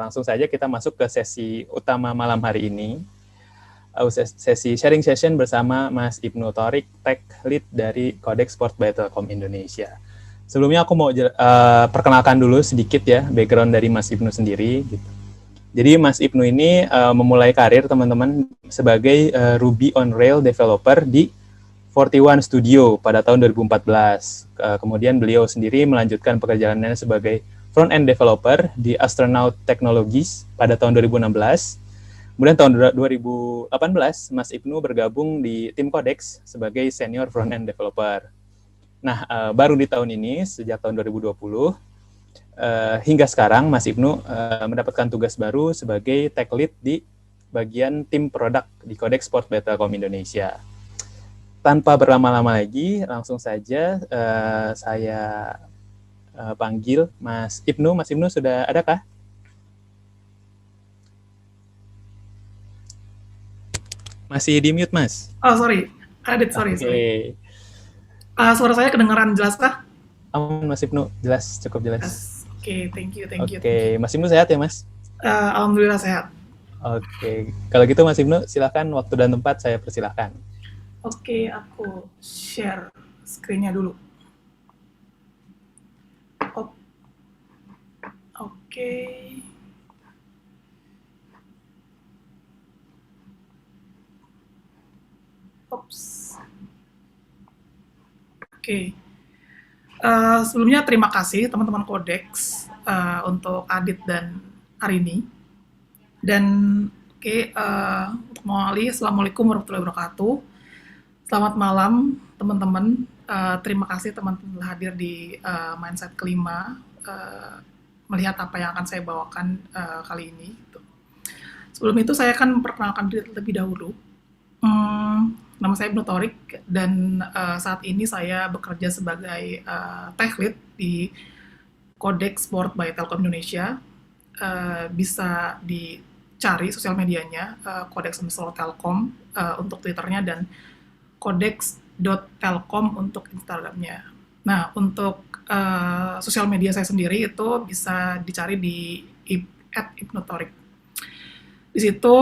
langsung saja kita masuk ke sesi utama malam hari ini. Sesi sharing session bersama Mas Ibnu Thorik, Tech Lead dari Codex Sport by Telkom Indonesia. Sebelumnya aku mau perkenalkan dulu sedikit ya background dari Mas Ibnu sendiri. Gitu. Jadi Mas Ibnu ini memulai karir teman-teman sebagai Ruby on Rails developer di 41 Studio pada tahun 2014. Kemudian beliau sendiri melanjutkan pekerjaannya sebagai front-end developer di Astronaut Technologies pada tahun 2016. Kemudian tahun 2018, Mas Ibnu bergabung di tim Codex sebagai senior front-end developer. Nah, baru di tahun ini, sejak tahun 2020, hingga sekarang, Mas Ibnu mendapatkan tugas baru sebagai tech lead di bagian tim produk di Codex Sport by Telkom Indonesia. Tanpa berlama-lama lagi, langsung saja saya panggil Mas Ibnu. Mas Ibnu, sudah adakah? Masih di mute, Mas? Oh, sorry. Adit, sorry. Suara saya kedengaran jelas kah? Aman, Mas Ibnu. Jelas, cukup jelas. Yes. Oke, thank you. Mas Ibnu sehat ya, Mas? Alhamdulillah sehat. Oke. Kalau gitu, Mas Ibnu, silakan waktu dan tempat saya persilahkan. Oke, aku share screen-nya dulu. Oke. Oke. Sebelumnya terima kasih teman-teman Codex untuk Adit dan Arini. Dan untuk mengawali, Assalamualaikum warahmatullahi wabarakatuh. Selamat malam teman-teman. Terima kasih teman-teman telah hadir di Mindset kelima, melihat apa yang akan saya bawakan kali ini. Sebelum itu saya akan memperkenalkan diri terlebih dahulu. Nama saya Ibnu Thorik dan saat ini saya bekerja sebagai tech lead di Codex Sport by Telkom Indonesia. Bisa dicari sosial medianya codex_telkom untuk Twitternya dan codex.telkom untuk Instagramnya. Nah, untuk sosial media saya sendiri itu bisa dicari di @ibnuthorik. Di situ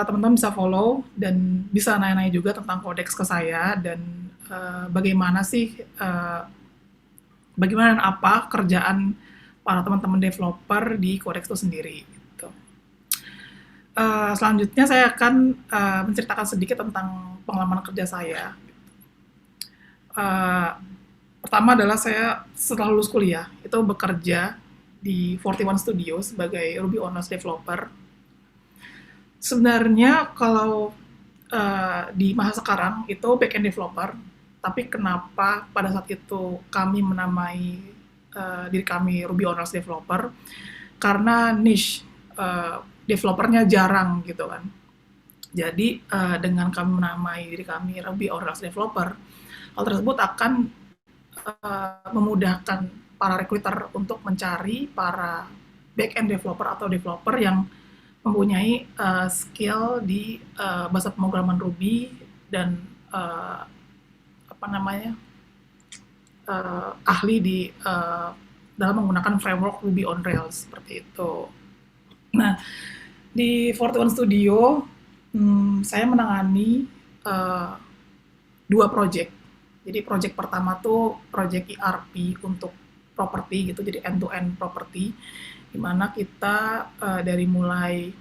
teman-teman bisa follow dan bisa nanya-nanya juga tentang Codex ke saya dan bagaimana dan apa kerjaan para teman-teman developer di Codex itu sendiri. Gitu. Selanjutnya saya akan menceritakan sedikit tentang pengalaman kerja saya. Pertama adalah saya setelah lulus kuliah itu bekerja di 41 Studio sebagai Ruby on Rails developer. Sebenarnya kalau di masa sekarang itu back-end developer, tapi kenapa pada saat itu kami menamai diri kami Ruby on Rails developer? Karena niche developernya jarang gitu kan. Jadi dengan kami menamai diri kami Ruby on Rails developer, hal tersebut akan memudahkan para recruiter untuk mencari para back-end developer atau developer yang mempunyai skill di bahasa pemrograman Ruby dan ahli di dalam menggunakan framework Ruby on Rails seperti itu. Nah, di 41 Studio saya menangani 2 project. Jadi project pertama tuh project ERP untuk property gitu, jadi end-to-end property, di mana kita dari mulai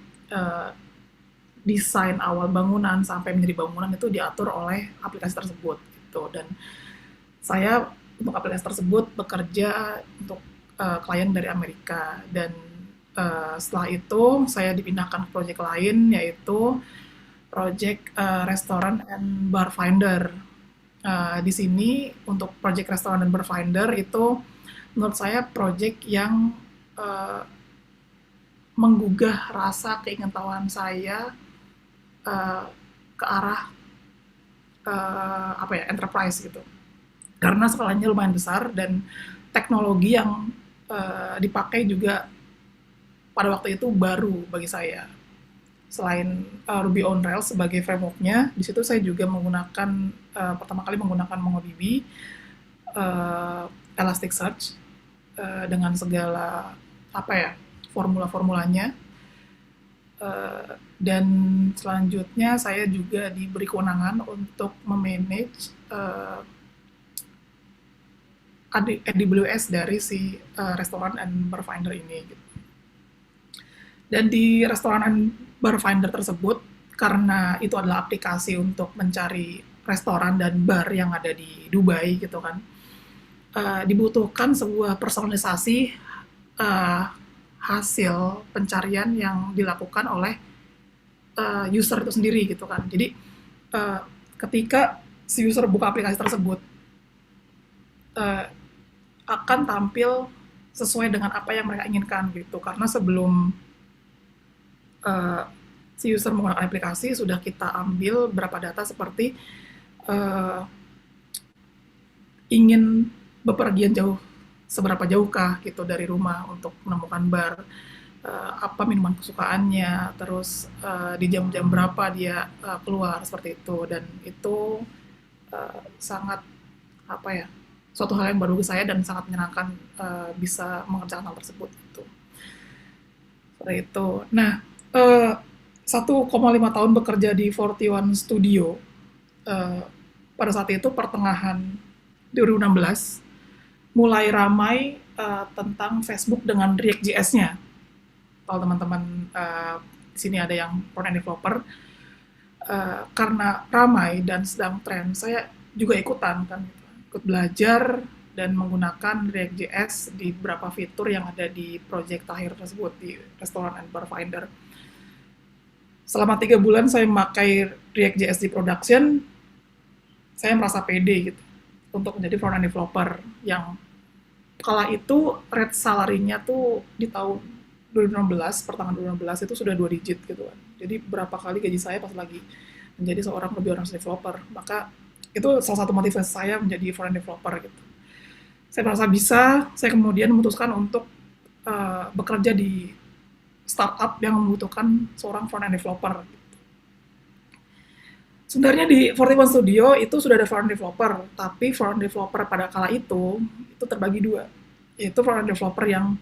desain awal bangunan sampai menjadi bangunan itu diatur oleh aplikasi tersebut gitu. Dan saya untuk aplikasi tersebut bekerja untuk klien dari Amerika dan setelah itu saya dipindahkan ke project lain yaitu project Restaurant and Bar Finder. Di sini untuk project Restaurant and Bar Finder itu menurut saya project yang menggugah rasa keingintahuan saya ke arah enterprise gitu, karena skalanya lumayan besar dan teknologi yang dipakai juga pada waktu itu baru bagi saya. Selain Ruby on Rails sebagai frameworknya, di situ saya juga menggunakan pertama kali menggunakan MongoDB, Elasticsearch dengan segala formula-formulanya. Dan selanjutnya saya juga diberi kewenangan untuk memanage AWS dari si Restaurant and Bar Finder ini. Gitu. Dan di Restaurant and Bar Finder tersebut, karena itu adalah aplikasi untuk mencari restoran dan bar yang ada di Dubai gitu kan, dibutuhkan sebuah personalisasi hasil pencarian yang dilakukan oleh user itu sendiri gitu kan. Jadi ketika si user buka aplikasi tersebut akan tampil sesuai dengan apa yang mereka inginkan gitu. Karena sebelum si user menggunakan aplikasi sudah kita ambil berapa data seperti ingin bepergian jauh seberapa jauhkah gitu dari rumah untuk menemukan bar, apa minuman kesukaannya, terus di jam-jam berapa dia keluar seperti itu. Dan itu sangat suatu hal yang baru ke saya dan sangat menyenangkan bisa mengerjakan hal tersebut gitu. Seperti itu. Nah, 1,5 tahun bekerja di 41 Studio, pada saat itu pertengahan 2016 mulai ramai tentang Facebook dengan React.js-nya. Kalau teman-teman di sini ada yang front-end developer, karena ramai dan sedang tren, saya juga ikutan kan, ikut belajar dan menggunakan React.js di beberapa fitur yang ada di project terakhir tersebut di Restaurant and Bar Finder. Selama 3 bulan saya memakai React.js di production, saya merasa pede gitu untuk menjadi front-end developer yang kala itu rate salary-nya tuh di tahun 2016, pertengahan 2016 itu sudah 2 digit gitu kan. Jadi berapa kali gaji saya pas lagi menjadi seorang lebih orang developer. Maka itu salah satu motivasi saya menjadi front-end developer gitu. Saya merasa bisa, saya kemudian memutuskan untuk bekerja di startup yang membutuhkan seorang front-end developer. Sebenarnya di 41 Studio itu sudah ada front-end developer, tapi front-end developer pada kala itu terbagi 2, yaitu front-end developer yang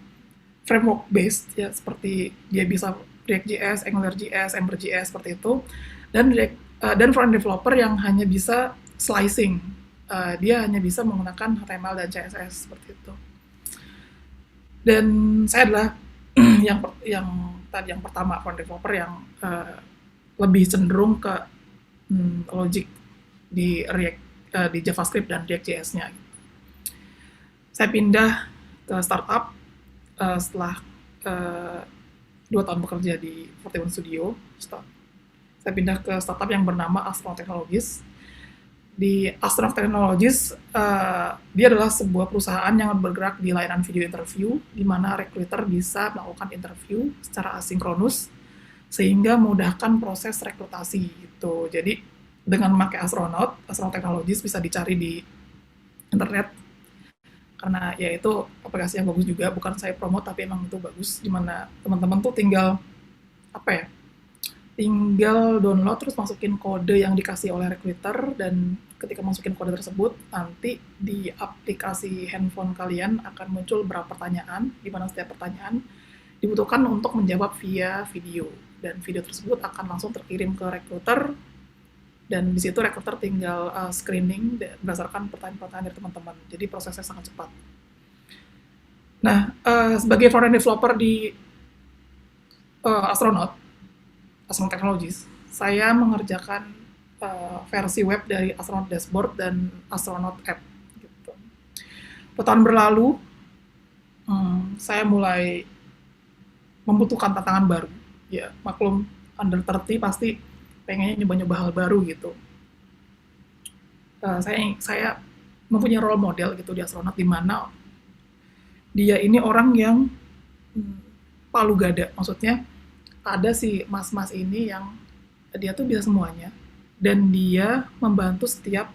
framework based, ya seperti dia bisa React.js, AngularJS, Ember.js seperti itu, dan front-end developer yang hanya bisa slicing, dia hanya bisa menggunakan HTML dan CSS seperti itu. Dan saya adalah yang pertama front-end developer yang lebih cenderung ke logic di di JavaScript dan React.js-nya. Saya pindah ke startup setelah 2 tahun bekerja di 41 Studio. Saya pindah ke startup yang bernama Astronaut Technologies. Di Astronaut Technologies, dia adalah sebuah perusahaan yang bergerak di layanan video interview, di mana recruiter bisa melakukan interview secara asinkronus, sehingga memudahkan proses rekrutasi gitu. Jadi dengan memakai Astronaut Technologies bisa dicari di internet, karena ya itu aplikasi yang bagus juga, bukan saya promote tapi emang itu bagus, dimana teman-teman tuh tinggal download terus masukin kode yang dikasih oleh recruiter, dan ketika masukin kode tersebut nanti di aplikasi handphone kalian akan muncul beberapa pertanyaan, di mana setiap pertanyaan dibutuhkan untuk menjawab via video, dan video tersebut akan langsung terkirim ke recruiter, dan di situ recruiter tinggal screening berdasarkan pertanyaan-pertanyaan dari teman-teman. Jadi prosesnya sangat cepat. Nah, sebagai front-end developer di Astronaut Technologies, saya mengerjakan versi web dari Astronaut Dashboard dan Astronaut App. Gitu. 2 tahun berlalu, saya mulai membutuhkan tantangan baru. Ya, maklum under 30 pasti pengennya nyoba-nyoba hal baru gitu. Saya mempunyai role model gitu di Astronaut, di mana dia ini orang yang palu gada. Maksudnya ada si mas-mas ini yang dia tuh bisa semuanya, dan dia membantu setiap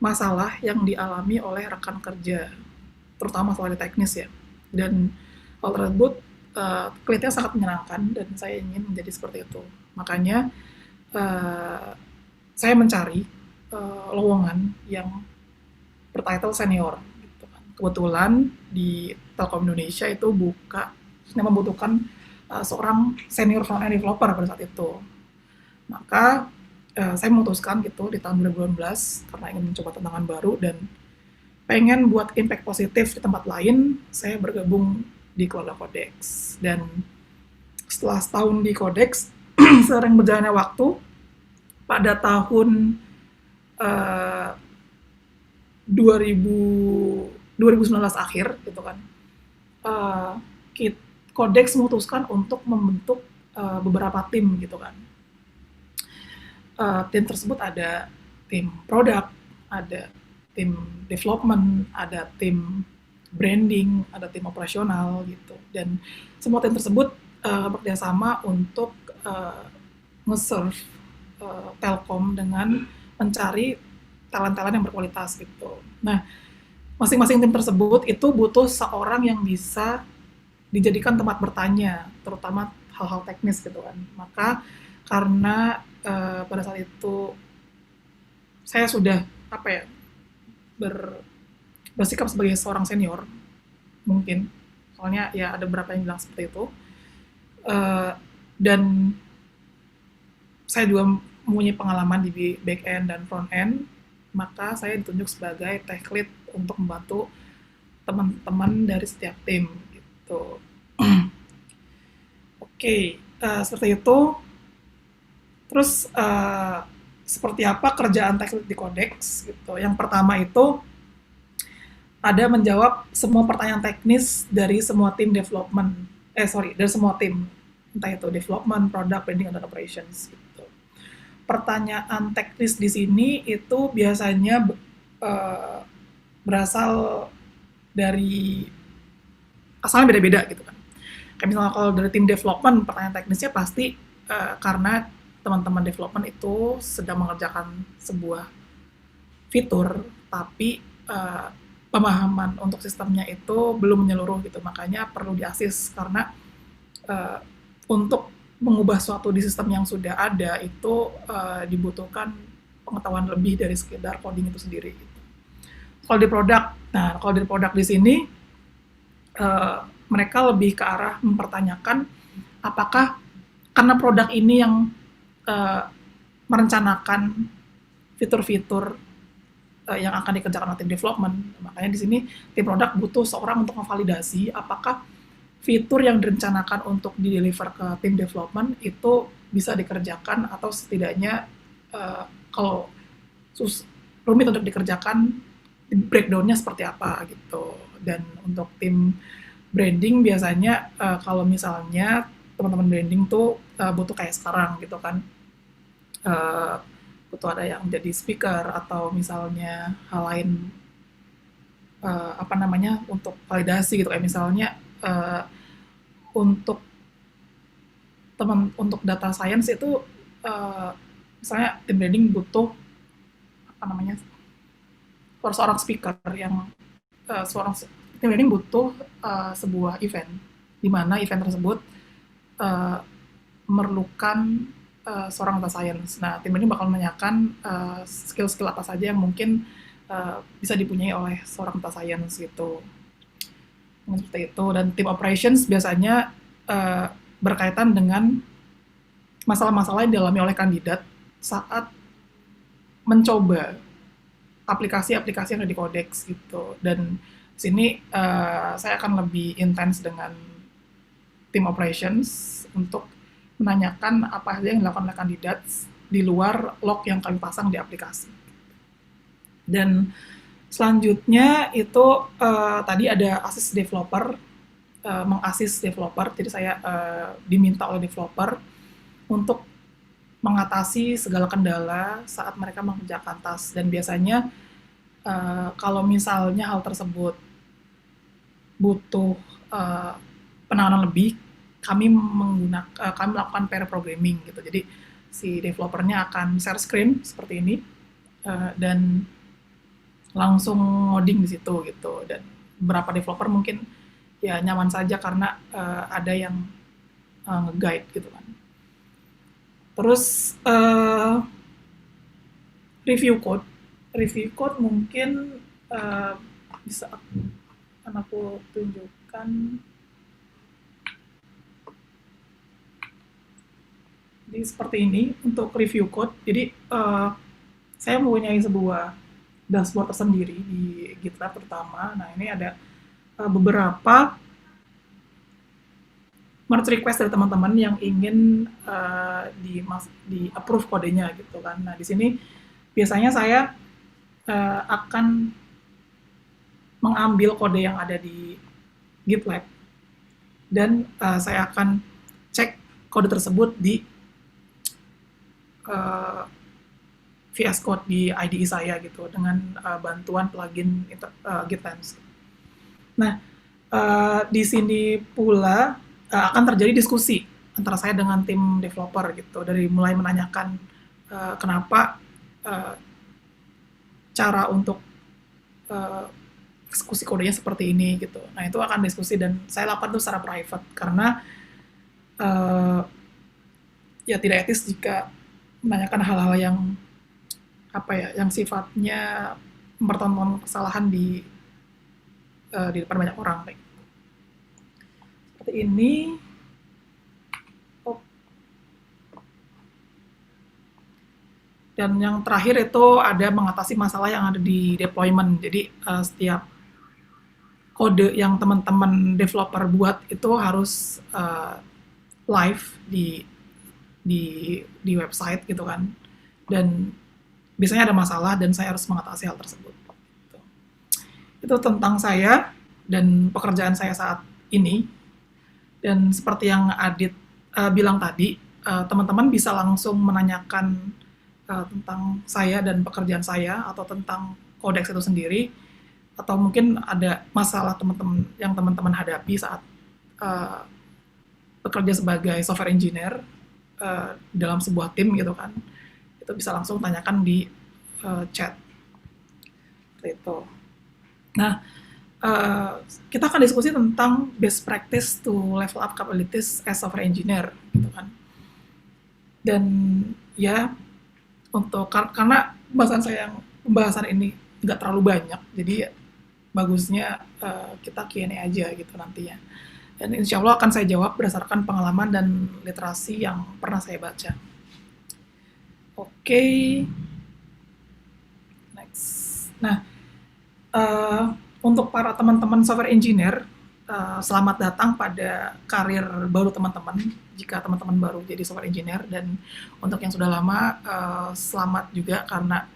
masalah yang dialami oleh rekan kerja, terutama soal teknis ya. Dan hal tersebut kelihatannya sangat menyenangkan, dan saya ingin menjadi seperti itu. Makanya saya mencari lowongan yang bertitle senior gitu kan. Kebetulan di Telkom Indonesia itu buka yang membutuhkan seorang senior front end developer pada saat itu. Maka saya memutuskan gitu di tahun 2018 karena ingin mencoba tantangan baru dan pengen buat impact positif di tempat lain, saya bergabung di keluarga Codex. Dan setelah setahun di Codex, sering berjalannya waktu, pada tahun 2019 akhir gitu kan, Codex memutuskan untuk membentuk beberapa tim gitu kan. Tim tersebut ada tim produk, ada tim development, ada tim branding, ada tim operasional gitu. Dan semua tim tersebut bekerjasama untuk nge-serve Telkom dengan mencari talent-talent yang berkualitas gitu. Nah, masing-masing tim tersebut itu butuh seorang yang bisa dijadikan tempat bertanya, terutama hal-hal teknis gitu kan. Maka karena pada saat itu saya sudah bersikap sebagai seorang senior, mungkin soalnya ya ada beberapa yang bilang seperti itu, dan saya juga mempunyai pengalaman di back end dan front end, maka saya ditunjuk sebagai tech lead untuk membantu teman-teman dari setiap tim gitu. Oke, seperti itu. Terus seperti apa kerjaan tech lead di Codex gitu. Yang pertama itu ada menjawab semua pertanyaan teknis dari semua tim development. Dari semua tim. Entah itu development, product, branding, dan operations gitu. Pertanyaan teknis di sini itu biasanya berasal dari asalnya beda-beda gitu kan. Kayak misalnya kalau dari tim development, pertanyaan teknisnya pasti karena teman-teman development itu sedang mengerjakan sebuah fitur, tapi pemahaman untuk sistemnya itu belum menyeluruh gitu, makanya perlu di-assist karena untuk mengubah suatu di sistem yang sudah ada itu dibutuhkan pengetahuan lebih dari sekedar coding itu sendiri. Gitu. Kalau di produk di sini mereka lebih ke arah mempertanyakan apakah karena produk ini yang merencanakan fitur-fitur yang akan dikerjakan oleh tim development. Makanya di sini tim produk butuh seorang untuk memvalidasi apakah fitur yang direncanakan untuk di-deliver ke tim development itu bisa dikerjakan atau setidaknya kalau rumit untuk dikerjakan, breakdown-nya seperti apa gitu. Dan untuk tim branding biasanya kalau misalnya teman-teman branding tuh butuh kayak sekarang gitu kan, butuh ada yang jadi speaker atau misalnya hal lain untuk validasi gitu, kayak misalnya untuk data science itu misalnya tim branding butuh seorang speaker yang tim branding butuh sebuah event di mana event tersebut memerlukan seorang data science. Nah, tim ini bakal menanyakan skill-skill apa saja yang mungkin bisa dipunyai oleh seorang data science gitu. Seperti itu. Dan tim operations biasanya berkaitan dengan masalah-masalah yang dialami oleh kandidat saat mencoba aplikasi-aplikasi yang ada di Codex gitu. Dan di sini saya akan lebih intens dengan tim operations untuk menanyakan apa saja yang dilakukan oleh kandidat di luar log yang kami pasang di aplikasi. Dan selanjutnya itu tadi ada assist developer, mengassist developer, jadi saya diminta oleh developer untuk mengatasi segala kendala saat mereka mengerjakan task. Dan biasanya kalau misalnya hal tersebut butuh penanganan lebih, kami melakukan pair programming gitu. Jadi si developernya akan share screen seperti ini dan langsung ngoding di situ gitu. Dan beberapa developer mungkin ya nyaman saja karena ada yang nge-guide gitu kan. Terus review code mungkin bisa aku tunjukkan. seperti ini untuk review code. Jadi saya mempunyai sebuah dashboard tersendiri di GitLab terutama. Nah, ini ada beberapa merge request dari teman-teman yang ingin di approve kodenya gitu kan. Nah, di sini biasanya saya akan mengambil kode yang ada di GitLab dan saya akan cek kode tersebut di VS Code di IDE saya gitu dengan bantuan plugin GitLens. Nah, di sini pula akan terjadi diskusi antara saya dengan tim developer gitu, dari mulai menanyakan kenapa cara untuk eksekusi kodenya seperti ini gitu. Nah, itu akan diskusi dan saya lakukan itu secara private karena ya tidak etis jika menanyakan hal-hal yang yang sifatnya mempertontonkan kesalahan di depan banyak orang kayak gitu. Seperti ini. Dan yang terakhir itu ada mengatasi masalah yang ada di deployment. Jadi setiap kode yang teman-teman developer buat itu harus live di website gitu kan. Dan biasanya ada masalah dan saya harus mengatasi hal tersebut. Itu tentang saya dan pekerjaan saya saat ini. Dan seperti yang Adit bilang tadi, teman-teman bisa langsung menanyakan tentang saya dan pekerjaan saya atau tentang Codex itu sendiri, atau mungkin ada masalah yang teman-teman hadapi saat bekerja sebagai software engineer dalam sebuah tim gitu kan. Itu bisa langsung tanyakan di chat. Itu. Nah, kita akan diskusi tentang best practice to level up capabilities as software engineer, gitu kan. Dan ya, karena pembahasan ini nggak terlalu banyak, jadi bagusnya kita Q&A aja gitu nantinya. Dan insya Allah akan saya jawab berdasarkan pengalaman dan literasi yang pernah saya baca. Oke. Next. Nah, untuk para teman-teman software engineer, selamat datang pada karir baru teman-teman, jika teman-teman baru jadi software engineer, dan untuk yang sudah lama, selamat juga karena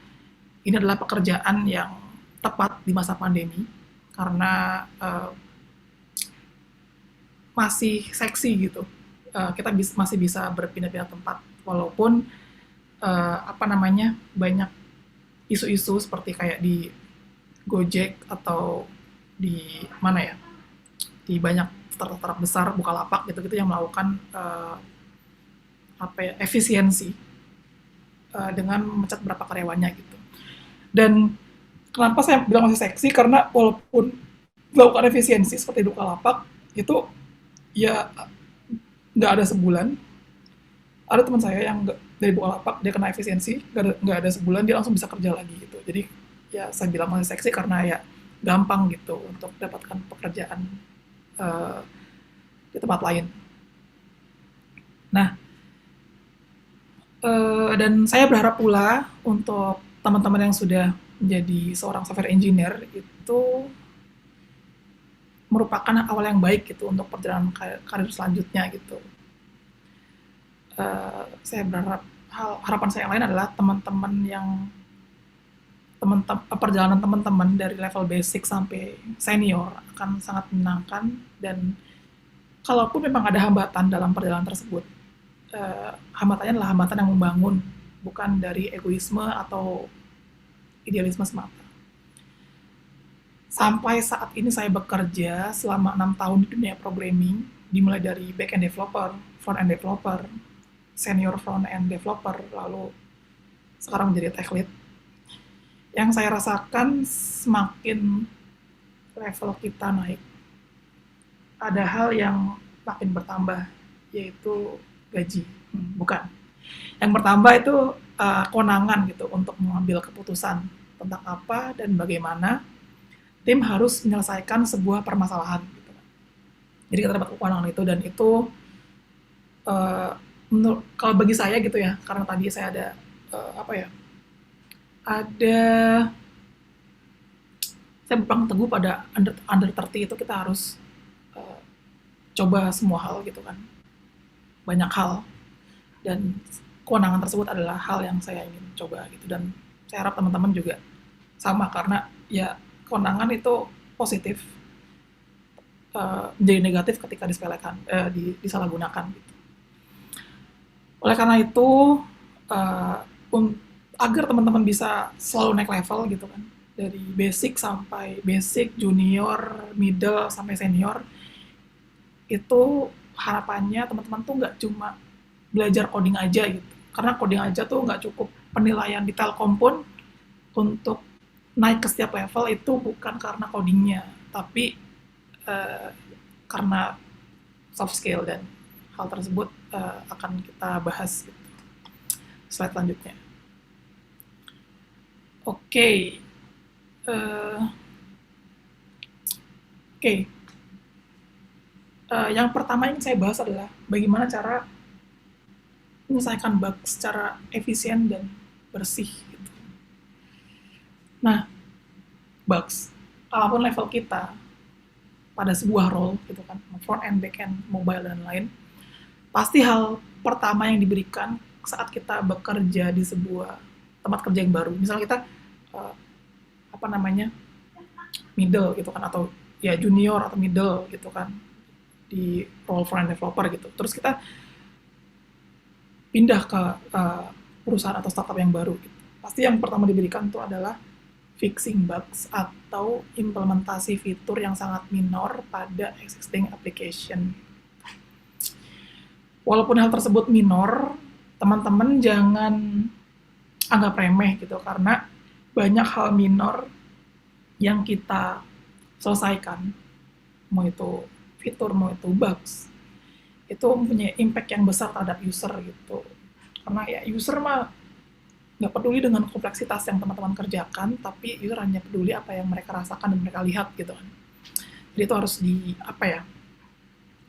ini adalah pekerjaan yang tepat di masa pandemi, karena masih seksi gitu, kita masih bisa berpindah-pindah tempat, walaupun banyak isu-isu seperti kayak di Gojek atau di di banyak startup besar, Bukalapak gitu-gitu yang melakukan efisiensi dengan memecat beberapa karyawannya gitu. Dan kenapa saya bilang masih seksi, karena walaupun melakukan efisiensi seperti Bukalapak itu ya nggak ada sebulan. Ada teman saya yang dari Bukalapak, dia kena efisiensi, nggak ada sebulan dia langsung bisa kerja lagi gitu. Jadi ya saya bilang masih seksi karena ya gampang gitu untuk dapatkan pekerjaan di tempat lain. Nah, dan saya berharap pula untuk teman-teman yang sudah menjadi seorang software engineer itu merupakan awal yang baik gitu untuk perjalanan karir selanjutnya gitu. Saya berharap harapan saya yang lain adalah perjalanan teman-teman dari level basic sampai senior akan sangat menyenangkan, dan kalaupun memang ada hambatan dalam perjalanan tersebut, hambatannya adalah hambatan yang membangun, bukan dari egoisme atau idealisme semata. Sampai saat ini saya bekerja selama 6 tahun di dunia programming, dimulai dari back-end developer, front-end developer, senior front-end developer, lalu sekarang menjadi tech lead. Yang saya rasakan semakin level kita naik, ada hal yang makin bertambah, yaitu gaji. Bukan. Yang bertambah itu kewenangan gitu untuk mengambil keputusan tentang apa dan bagaimana tim harus menyelesaikan sebuah permasalahan. Gitu. Jadi kita dapat kewenangan itu, dan itu kalau bagi saya gitu ya, karena tadi saya ada apa ya, ada saya berpegang teguh pada under 30 itu kita harus uh, coba semua hal gitu kan, banyak hal, dan kewenangan tersebut adalah hal yang saya ingin coba gitu, dan saya harap teman-teman juga sama, karena ya kewenangan itu positif, menjadi negatif ketika disepelekan, disalahgunakan gitu. Oleh karena itu, uh, agar teman-teman bisa selalu naik level gitu kan, dari basic sampai basic, junior, middle sampai senior, itu harapannya teman-teman tuh nggak cuma belajar coding aja gitu, karena coding aja tuh nggak cukup. Penilaian di Telkom pun untuk naik ke setiap level itu bukan karena codingnya, tapi uh, karena soft skill, dan hal tersebut akan kita bahas gitu. Slide selanjutnya. Oke. Yang pertama yang saya bahas adalah bagaimana cara menyelesaikan bug secara efisien dan bersih gitu. Nah, bugs, apapun level kita pada sebuah role gitu kan, front end, back end, mobile dan lain, pasti hal pertama yang diberikan saat kita bekerja di sebuah tempat kerja yang baru, misalnya kita middle gitu kan, atau ya junior atau middle gitu kan di role front end developer gitu, terus kita pindah ke perusahaan atau startup yang baru gitu. Pasti yang pertama diberikan itu adalah fixing bugs atau implementasi fitur yang sangat minor pada existing application. Walaupun hal tersebut minor, teman-teman jangan anggap remeh gitu, karena banyak hal minor yang kita selesaikan, mau itu fitur, mau itu bugs, itu mempunyai impact yang besar terhadap user gitu. Karena ya user mah nggak peduli dengan kompleksitas yang teman-teman kerjakan, tapi user hanya peduli apa yang mereka rasakan dan mereka lihat gitu kan. Jadi itu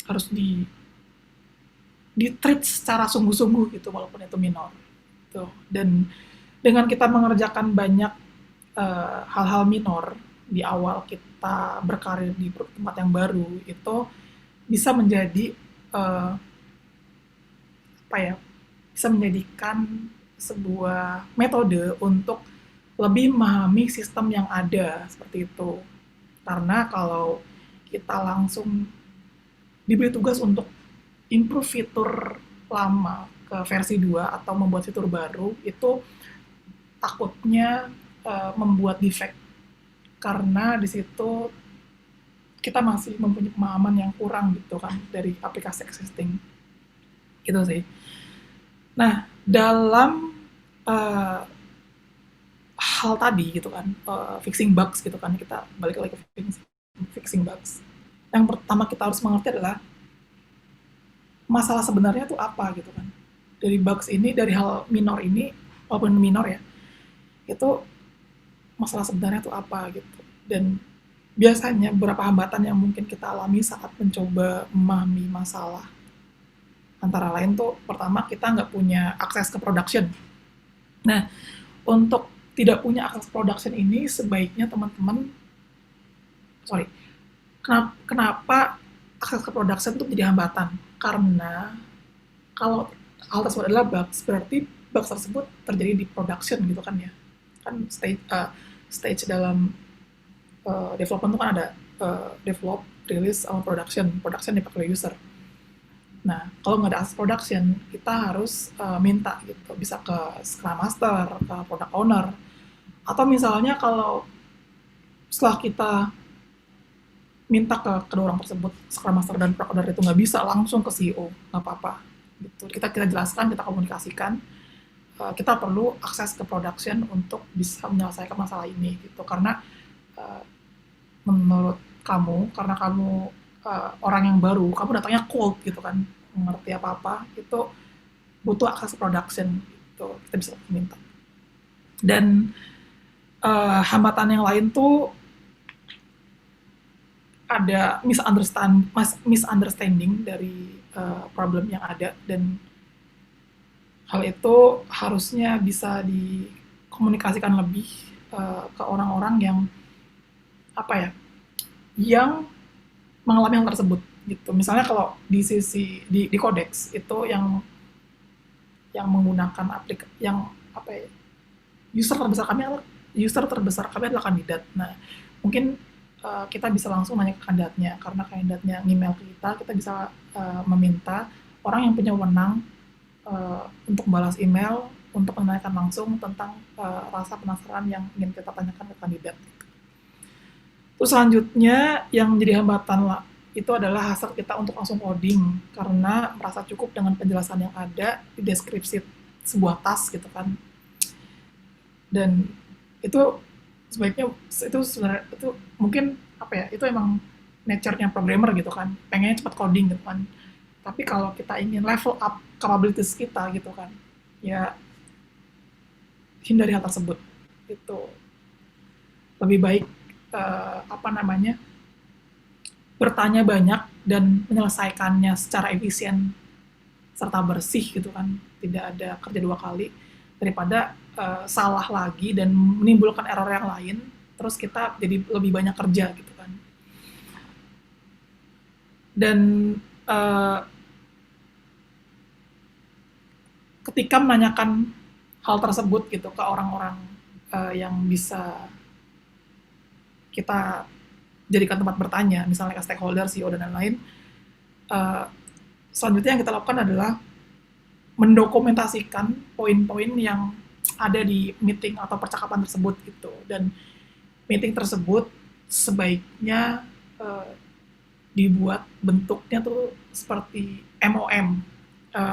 harus di treat secara sungguh-sungguh gitu, walaupun itu minor gitu. Dan dengan kita mengerjakan banyak hal-hal minor di awal kita berkarir di tempat yang baru, itu bisa menjadi bisa menjadikan sebuah metode untuk lebih memahami sistem yang ada seperti itu. Karena kalau kita langsung diberi tugas untuk improve fitur lama ke versi 2 atau membuat fitur baru, itu takutnya membuat defect, karena di situ kita masih mempunyai pemahaman yang kurang gitu kan dari aplikasi existing gitu sih. Nah, dalam hal tadi gitu kan, fixing bugs gitu kan, kita balik lagi ke fixing bugs. Yang pertama kita harus mengerti adalah masalah sebenarnya itu apa gitu kan. Dari bugs ini, dari hal minor ini, walaupun minor ya, itu masalah sebenarnya itu apa gitu. Dan biasanya beberapa hambatan yang mungkin kita alami saat mencoba memahami masalah, antara lain tuh pertama kita nggak punya akses ke production. Nah, untuk tidak punya akses ke production ini sebaiknya teman-teman, kenapa akses ke production itu jadi hambatan? Karena kalau hal tersebut adalah bugs, berarti bugs tersebut terjadi di production gitu kan ya. Kan stage dalam development itu kan ada develop, release, sama production. Production dipakai oleh user. Nah, kalau nggak ada akses production, kita harus minta gitu, bisa ke Scrum Master, ke Product Owner, atau misalnya kalau setelah kita minta ke kedua orang tersebut, Scrum Master dan Product Owner itu nggak bisa langsung ke CEO, nggak apa-apa. Gitu. Kita jelaskan, kita komunikasikan, kita perlu akses ke production untuk bisa menyelesaikan masalah ini gitu. Karena menurut kamu, karena kamu orang yang baru, kamu datangnya cold gitu kan, mengerti apa-apa, itu butuh akses production gitu, kita bisa minta. Dan hambatan yang lain tuh ada misunderstanding dari problem yang ada, dan hal itu harusnya bisa dikomunikasikan lebih ke orang-orang yang apa ya, yang mengalami hal tersebut gitu. Misalnya kalau di sisi di Codex itu yang menggunakan yang apa ya, user terbesar kami adalah kandidat. Nah, mungkin kita bisa langsung nanya ke kandidatnya, karena kandidatnya email ke kita bisa meminta orang yang punya wewenang untuk balas email, untuk menanyakan langsung tentang rasa penasaran yang ingin kita tanyakan ke kandidat. Terus selanjutnya yang menjadi hambatan lah, itu adalah hasrat kita untuk langsung coding, karena merasa cukup dengan penjelasan yang ada di deskripsi sebuah task gitu kan. Dan itu sebaiknya itu sebenarnya itu mungkin apa ya, itu emang nature-nya programmer gitu kan, pengennya cepat coding gitu kan. Tapi kalau kita ingin level up capabilities kita gitu kan, ya hindari hal tersebut. Itu lebih baik bertanya banyak dan menyelesaikannya secara efisien serta bersih gitu kan, tidak ada kerja dua kali, daripada salah lagi dan menimbulkan error yang lain, terus kita jadi lebih banyak kerja gitu kan. Dan ketika menanyakan hal tersebut gitu ke orang-orang yang bisa kita jadikan tempat bertanya, misalnya ke stakeholder, CEO, dan lain-lain, selanjutnya yang kita lakukan adalah mendokumentasikan poin-poin yang ada di meeting atau percakapan tersebut gitu. Dan meeting tersebut sebaiknya dibuat bentuknya tuh seperti MOM,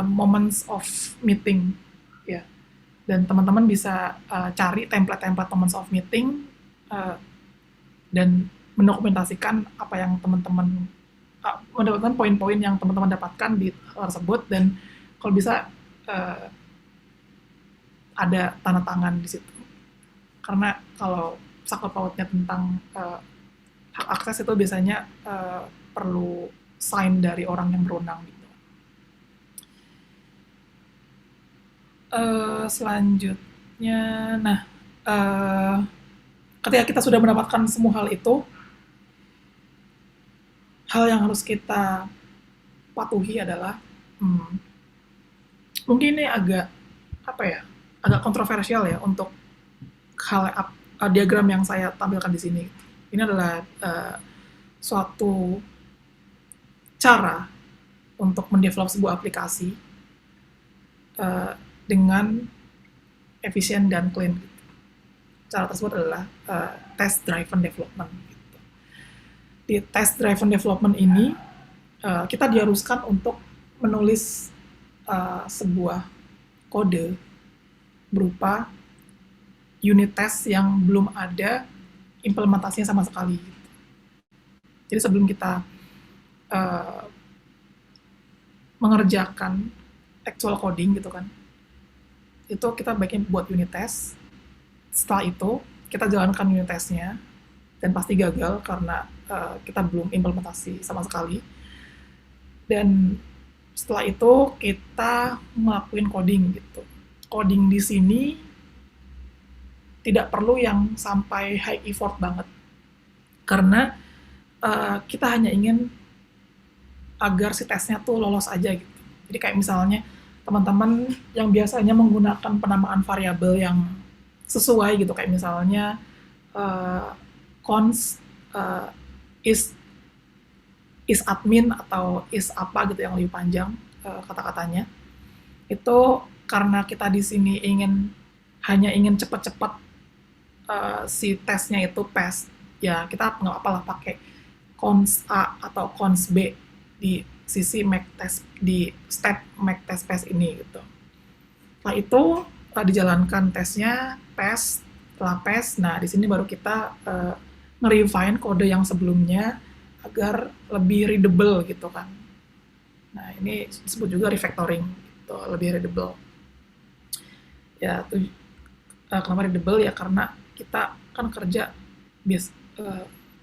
Moments of Meeting, ya. Dan teman-teman bisa cari template-template Moments of Meeting dan mendokumentasikan apa yang teman-teman mendapatkan poin-poin yang teman-teman dapatkan di tersebut, dan kalau bisa ada tanda tangan di situ, karena kalau sangkut pautnya tentang hak akses itu biasanya perlu sign dari orang yang berwenang gitu. Selanjutnya, nah ketika kita sudah mendapatkan semua hal itu, hal yang harus kita patuhi adalah mungkin ini agak kontroversial ya untuk hal diagram yang saya tampilkan di sini. Ini adalah suatu cara untuk mendevelop sebuah aplikasi dengan efisien dan clean. Cara tersebut adalah test driven development. Di test driven development ini kita diharuskan untuk menulis sebuah kode berupa unit test yang belum ada implementasinya sama sekali. Jadi sebelum kita mengerjakan actual coding gitu kan, itu kita baiknya buat unit test. Setelah itu kita jalankan unit testnya, dan pasti gagal karena kita belum implementasi sama sekali. Dan setelah itu kita ngelakuin coding gitu. Coding di sini tidak perlu yang sampai high effort banget, karena kita hanya ingin agar si tesnya tuh lolos aja gitu. Jadi kayak misalnya teman-teman yang biasanya menggunakan penamaan variabel yang sesuai gitu, kayak misalnya const is admin atau is apa gitu yang lebih panjang kata-katanya, itu karena kita di sini hanya ingin cepat-cepat si tesnya itu pass, ya kita nggak apa-apa pakai const A atau const B di sisi make test, di step make test pass ini gitu. Setelah itu dijalankan tesnya, pass. Setelah pass, nah di sini baru kita nge-refine kode yang sebelumnya agar lebih readable gitu kan. Nah ini disebut juga refactoring gitu, lebih readable. Ya kenapa readable ya, karena kita kan kerja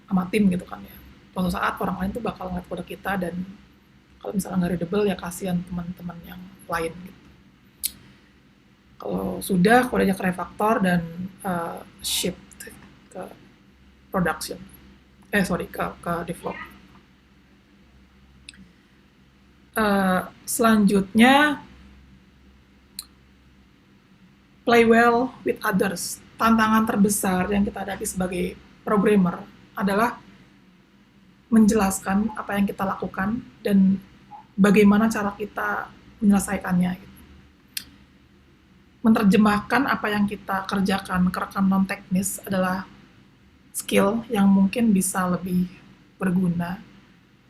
sama tim gitu kan ya. Suatu saat orang lain tuh bakal ngeliat kode kita, dan kalau misalnya nggak readable ya kasihan teman-teman yang lain gitu. Kalau sudah, kodenya ke refactor dan ship ke production. Ke develop. Selanjutnya, play well with others. Tantangan terbesar yang kita hadapi sebagai programmer adalah menjelaskan apa yang kita lakukan dan bagaimana cara kita menyelesaikannya. Menerjemahkan apa yang kita kerjakan ke rekan non-teknis adalah skill yang mungkin bisa lebih berguna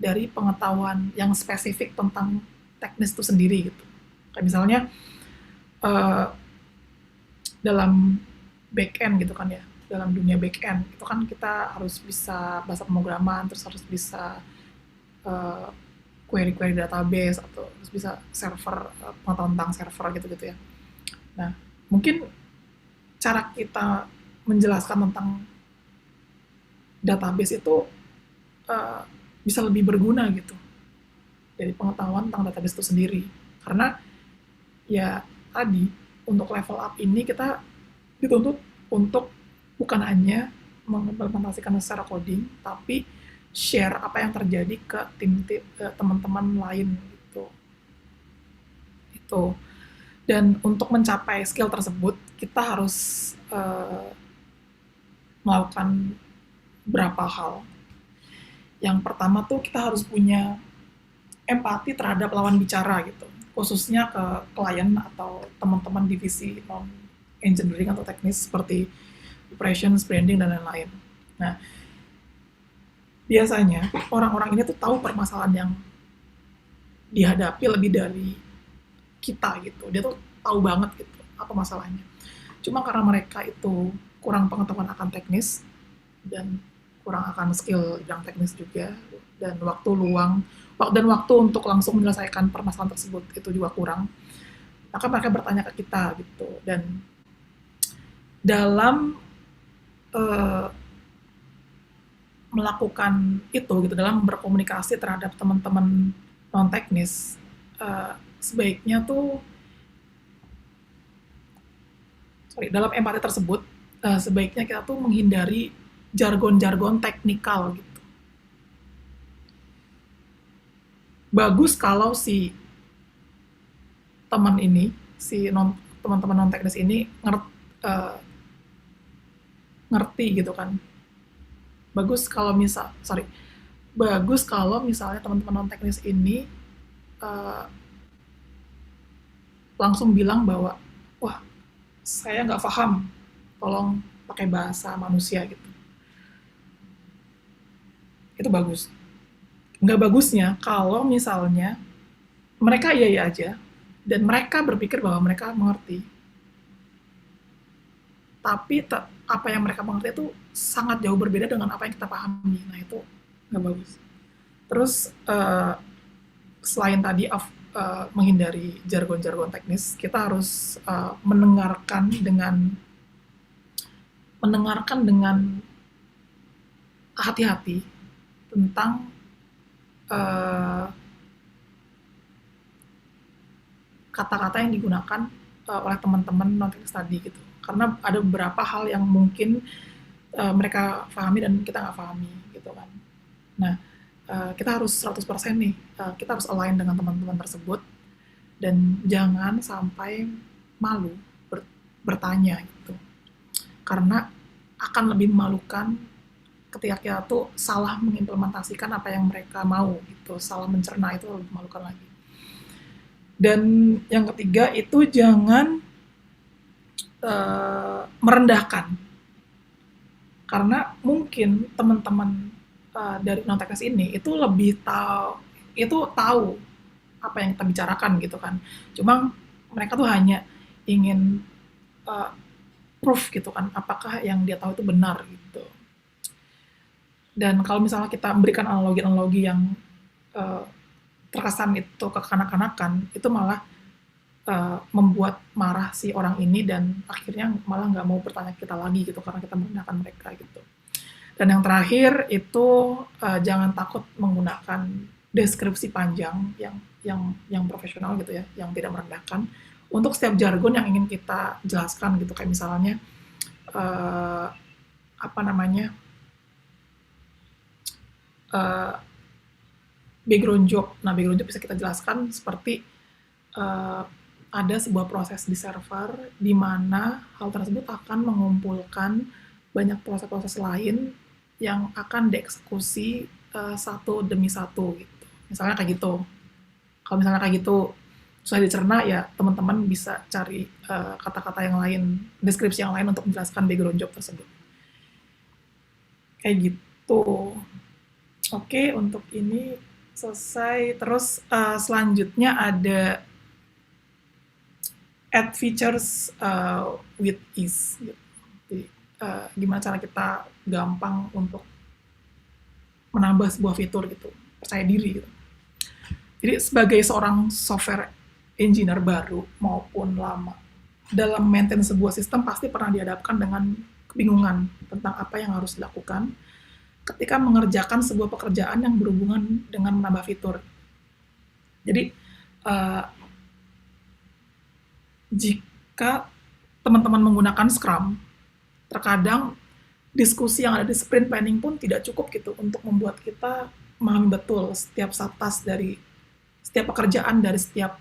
dari pengetahuan yang spesifik tentang teknis itu sendiri gitu. Kayak misalnya dalam back-end gitu kan ya, dalam dunia back-end itu kan kita harus bisa bahasa pemrograman, terus harus bisa query-query database atau harus bisa server, pengetahuan tentang server gitu-gitu ya. Nah, mungkin cara kita menjelaskan tentang database itu bisa lebih berguna gitu dari pengetahuan tentang database itu sendiri. Karena ya tadi untuk level up ini kita dituntut untuk bukan hanya mengimplementasikan secara coding, tapi share apa yang terjadi ke teman-teman lain gitu. Itu. Dan untuk mencapai skill tersebut, kita harus melakukan beberapa hal. Yang pertama tuh kita harus punya empati terhadap lawan bicara gitu, khususnya ke klien atau teman-teman divisi non-engineering atau teknis seperti operations, branding, dan lain-lain. Nah, biasanya orang-orang ini tuh tahu permasalahan yang dihadapi lebih dari kita gitu. Dia tuh tahu banget gitu apa masalahnya. Cuma karena mereka itu kurang pengetahuan akan teknis dan kurang akan skill bidang teknis juga, dan waktu untuk langsung menyelesaikan permasalahan tersebut itu juga kurang, maka mereka bertanya ke kita gitu. Dan dalam melakukan itu gitu, dalam berkomunikasi terhadap teman-teman non teknis, sebaiknya tuh dalam empati tersebut sebaiknya kita tuh menghindari jargon-jargon teknikal gitu. Bagus kalau si teman ini, teman-teman non teknis ini ngerti gitu kan. Bagus kalau misalnya teman-teman non teknis ini langsung bilang bahwa, wah, saya nggak paham, tolong pakai bahasa manusia gitu. Itu bagus. Nggak bagusnya kalau misalnya mereka iya aja dan mereka berpikir bahwa mereka mengerti, tapi apa yang mereka mengerti itu sangat jauh berbeda dengan apa yang kita pahami. Nah, itu nggak bagus. Terus selain tadi menghindari jargon-jargon teknis, kita harus mendengarkan dengan hati-hati tentang kata-kata yang digunakan oleh teman-teman non-teknis tadi gitu. Karena ada beberapa hal yang mungkin mereka pahami dan kita nggak pahami gitu kan. Nah, kita harus 100% nih, kita harus align dengan teman-teman tersebut dan jangan sampai malu bertanya gitu. Karena akan lebih memalukan ketika kita tuh salah mengimplementasikan apa yang mereka mau gitu, salah mencerna, itu lebih memalukan lagi. Dan yang ketiga itu jangan merendahkan, karena mungkin teman-teman dari non-teknis ini itu tahu apa yang kita bicarakan gitu kan. Cuma mereka tuh hanya ingin proof gitu kan, apakah yang dia tahu itu benar gitu. Dan kalau misalnya kita memberikan analogi-analogi yang terkesan itu kekanak-kanakan, itu malah membuat marah si orang ini dan akhirnya malah nggak mau bertanya kita lagi gitu karena kita merendahkan mereka gitu. Dan yang terakhir itu jangan takut menggunakan deskripsi panjang yang profesional gitu ya, yang tidak merendahkan untuk setiap jargon yang ingin kita jelaskan gitu, kayak misalnya uh, apa namanya uh, background job. Nah, background job bisa kita jelaskan seperti uh, ada sebuah proses di server di mana hal tersebut akan mengumpulkan banyak proses-proses lain yang akan dieksekusi satu demi satu gitu. Misalnya kayak gitu. Kalau misalnya kayak gitu susah dicerna, ya teman-teman bisa cari kata-kata yang lain, deskripsi yang lain untuk menjelaskan background job tersebut. Kayak gitu. Oke, untuk ini selesai. Terus selanjutnya ada add features with ease. Jadi gimana cara kita gampang untuk menambah sebuah fitur gitu, percaya diri gitu. Jadi sebagai seorang software engineer baru maupun lama, dalam maintain sebuah sistem pasti pernah dihadapkan dengan kebingungan tentang apa yang harus dilakukan ketika mengerjakan sebuah pekerjaan yang berhubungan dengan menambah fitur. Jadi jika teman-teman menggunakan Scrum, terkadang diskusi yang ada di sprint planning pun tidak cukup gitu untuk membuat kita memahami betul setiap task dari setiap pekerjaan dari setiap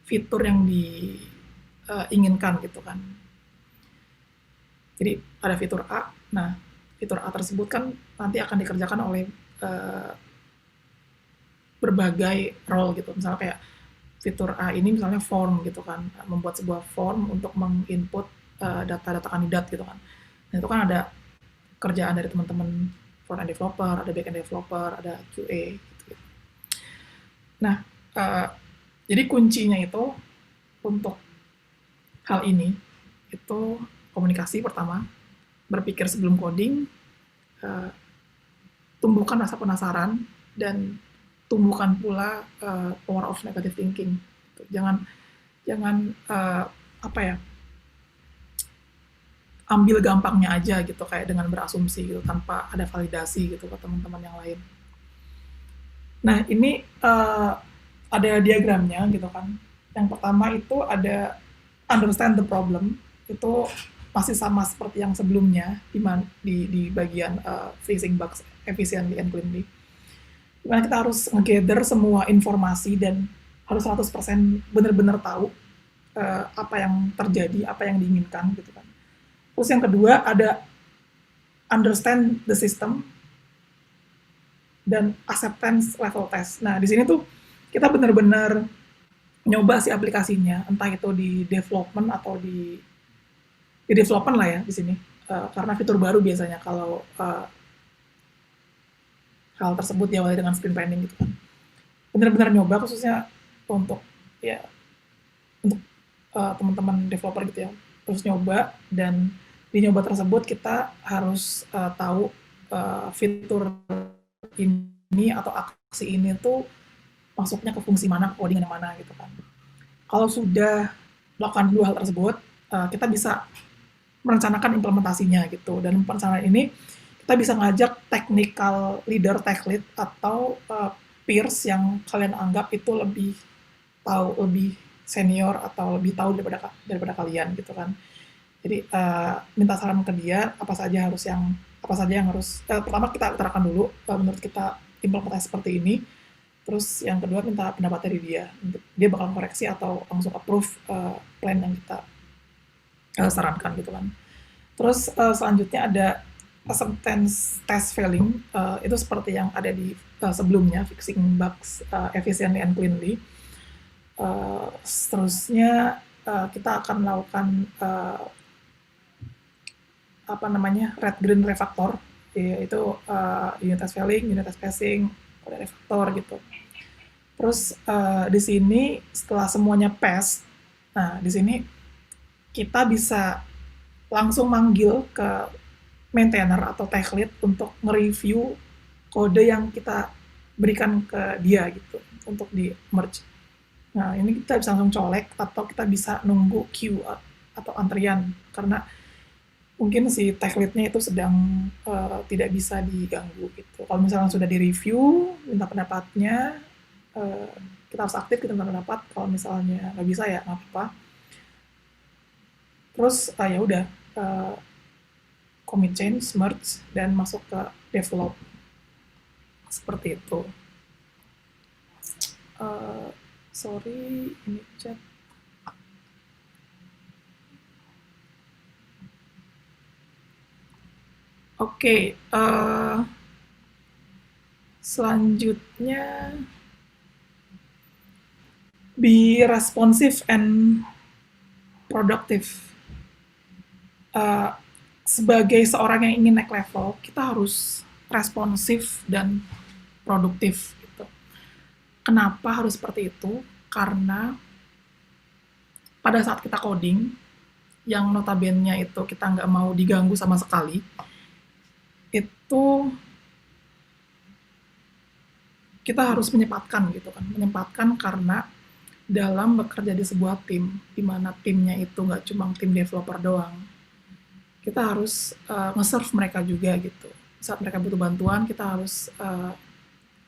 fitur yang diinginkan gitu kan. Jadi ada fitur A, nah fitur A tersebut kan nanti akan dikerjakan oleh berbagai role gitu. Misalnya kayak fitur A ini misalnya form gitu kan, membuat sebuah form untuk menginput data-data kandidat gitu kan. Nah itu kan ada kerjaan dari teman-teman front-end developer, ada back-end developer, ada QA gitu. Nah, jadi kuncinya itu untuk hal ini itu komunikasi pertama, berpikir sebelum coding, tumbuhkan rasa penasaran, dan tumbuhkan pula power of negative thinking. Jangan apa ya, ambil gampangnya aja gitu, kayak dengan berasumsi gitu tanpa ada validasi gitu ke teman-teman yang lain. Nah ini ada diagramnya gitu kan. Yang pertama itu ada understand the problem, itu masih sama seperti yang sebelumnya di bagian fixing bugs efficiently and cleanly. Dimana kita harus nge-gather semua informasi dan harus 100% benar-benar tahu apa yang terjadi, apa yang diinginkan gitu kan. Terus yang kedua ada understand the system dan acceptance level test. Nah di sini tuh kita benar-benar nyoba si aplikasinya, entah itu di development atau di development lah ya di sini, karena fitur baru biasanya kalau hal tersebut diawali dengan sprint planning gitu kan. Benar-benar nyoba khususnya untuk ya untuk teman-teman developer gitu ya, terus nyoba, dan di nyoba tersebut kita harus tahu fitur ini atau aksi ini tuh masuknya ke fungsi mana, ke coding yang mana gitu kan. Kalau sudah melakukan dua hal tersebut, kita bisa merencanakan implementasinya gitu, dan perencanaan ini kita bisa ngajak technical leader, tech lead, atau peers yang kalian anggap itu lebih tahu, lebih senior atau lebih tahu daripada kalian gitu kan. Jadi minta saran ke dia apa saja yang harus pertama kita utarakan dulu menurut kita implementasi seperti ini. Terus yang kedua minta pendapat dari dia bakal koreksi atau langsung approve plan yang kita sarankan gitu kan. Terus selanjutnya ada acceptance test failing, itu seperti yang ada di sebelumnya, fixing bugs efficiently and cleanly. Seterusnya kita akan melakukan red green refactor, yaitu unit test failing, unit test passing, kode refactor gitu. Terus di sini setelah semuanya pass, nah di sini kita bisa langsung manggil ke maintainer atau tech lead untuk nge-review kode yang kita berikan ke dia gitu untuk di merge. Nah ini kita bisa langsung colek atau kita bisa nunggu queue atau antrian karena mungkin si tech lead-nya itu sedang tidak bisa diganggu gitu. Kalau misalnya sudah di-review, minta pendapatnya, kita harus aktif, kita tanda dapat. Kalau misalnya nggak bisa ya nggak apa-apa. Terus ya udah, commit change, merge, dan masuk ke develop. Seperti itu. Sorry, ini chat. Oke, selanjutnya be responsive and productive. Sebagai seorang yang ingin naik level, kita harus responsif dan produktif gitu. Kenapa harus seperti itu? Karena pada saat kita coding, yang notabene itu kita nggak mau diganggu sama sekali, itu kita harus menyempatkan gitu kan, menyempatkan karena dalam bekerja di sebuah tim, di mana timnya itu nggak cuma tim developer doang, kita harus nge-serve mereka juga gitu. Saat mereka butuh bantuan, kita harus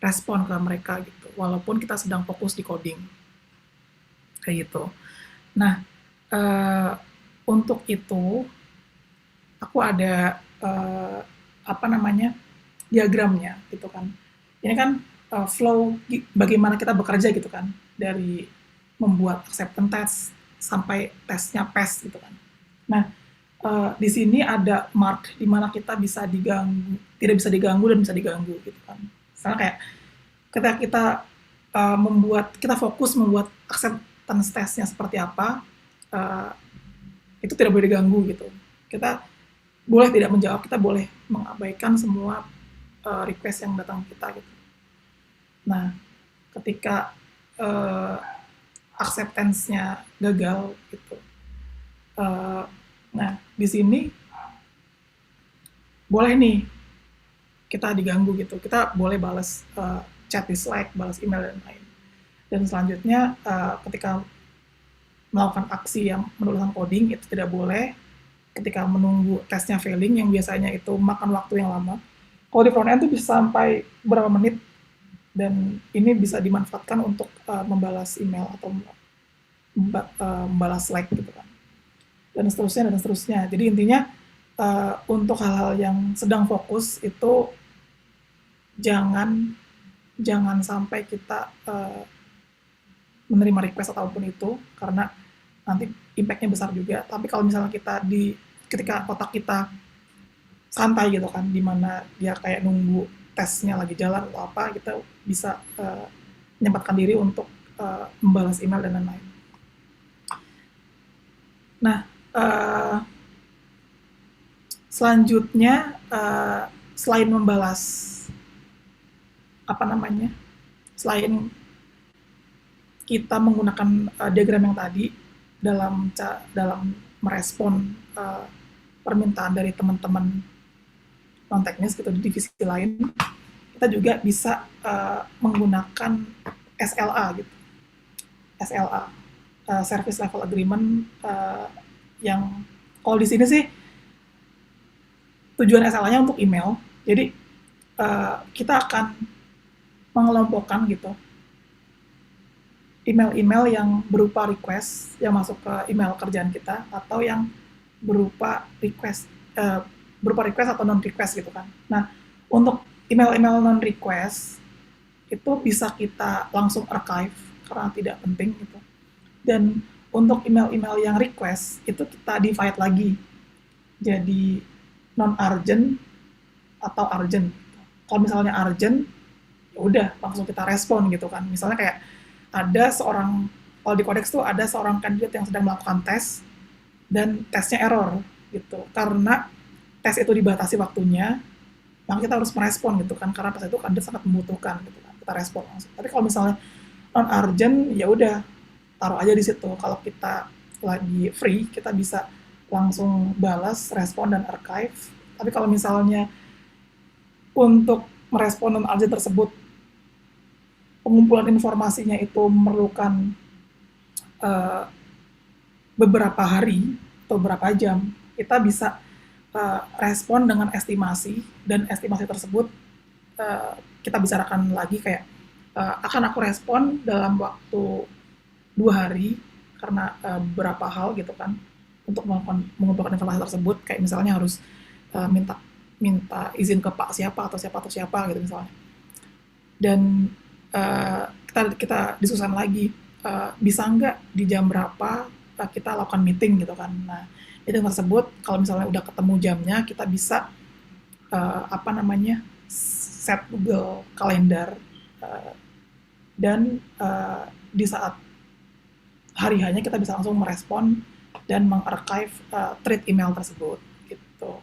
respon ke mereka gitu, walaupun kita sedang fokus di coding, kayak gitu. Nah, untuk itu aku ada diagramnya gitu kan. Ini kan flow bagaimana kita bekerja gitu kan, dari membuat acceptance test sampai tesnya pass gitu kan. Nah, di sini ada mark di mana kita bisa diganggu, tidak bisa diganggu dan bisa diganggu gitu kan. Misalnya kayak ketika kita fokus membuat acceptance testnya seperti apa, itu tidak boleh diganggu gitu. Kita boleh tidak menjawab, kita boleh mengabaikan semua request yang datang kita gitu. Nah, ketika acceptance-nya gagal gitu, nah di sini boleh nih kita diganggu gitu, kita boleh balas chat di Slack, balas email dan lain. Dan selanjutnya ketika melakukan aksi yang menuliskan coding itu tidak boleh ketika menunggu tesnya failing yang biasanya itu makan waktu yang lama. Kalau di front end itu bisa sampai berapa menit, dan ini bisa dimanfaatkan untuk membalas email atau membalas Slack gitu kan, dan seterusnya. Jadi intinya untuk hal-hal yang sedang fokus itu jangan sampai kita menerima request apapun itu, karena nanti impact-nya besar juga. Tapi kalau misalnya ketika otak kita santai gitu kan, dimana dia kayak nunggu tesnya lagi jalan atau apa, kita bisa menyempatkan diri untuk membalas email dan lain-lain. Nah, selanjutnya selain membalas selain kita menggunakan diagram yang tadi dalam merespon permintaan dari teman-teman non teknis gitu di divisi lain, kita juga bisa menggunakan SLA gitu. SLA, Service Level Agreement, yang kalau di sini sih tujuan SLA-nya untuk email. Jadi kita akan mengelompokkan gitu email-email yang berupa request yang masuk ke email kerjaan kita, atau yang berupa request atau non-request gitu kan. Nah, untuk email-email non-request itu bisa kita langsung archive karena tidak penting gitu. Dan untuk email-email yang request itu kita divide lagi jadi non-urgent atau urgent. Kalau misalnya urgent, ya udah langsung kita respon gitu kan. Misalnya kayak kalau di Codex tuh ada seorang kandidat yang sedang melakukan tes dan tesnya error gitu, karena tes itu dibatasi waktunya, maka kita harus merespon gitu kan, karena tes itu kandidat sangat membutuhkan gitu kan, kita respon langsung. Tapi kalau misalnya non urgent, ya udah taruh aja di situ. Kalau kita lagi free, kita bisa langsung balas, respon, dan archive. Tapi kalau misalnya untuk merespon non urgent tersebut pengumpulan informasinya itu memerlukan beberapa hari atau beberapa jam, kita bisa respon dengan estimasi, dan estimasi tersebut kita bicarakan lagi kayak akan aku respon dalam waktu 2 hari karena beberapa hal gitu kan untuk mengumpulkan informasi tersebut, kayak misalnya harus minta minta izin ke Pak siapa atau siapa gitu misalnya. Dan kita diskusikan lagi, bisa nggak di jam berapa kita lakukan meeting gitu kan. Nah, meeting tersebut kalau misalnya udah ketemu jamnya, kita bisa apa namanya, set Google Calendar, uh, dan di saat hari hanya kita bisa langsung merespon dan mengarchive thread email tersebut gitu.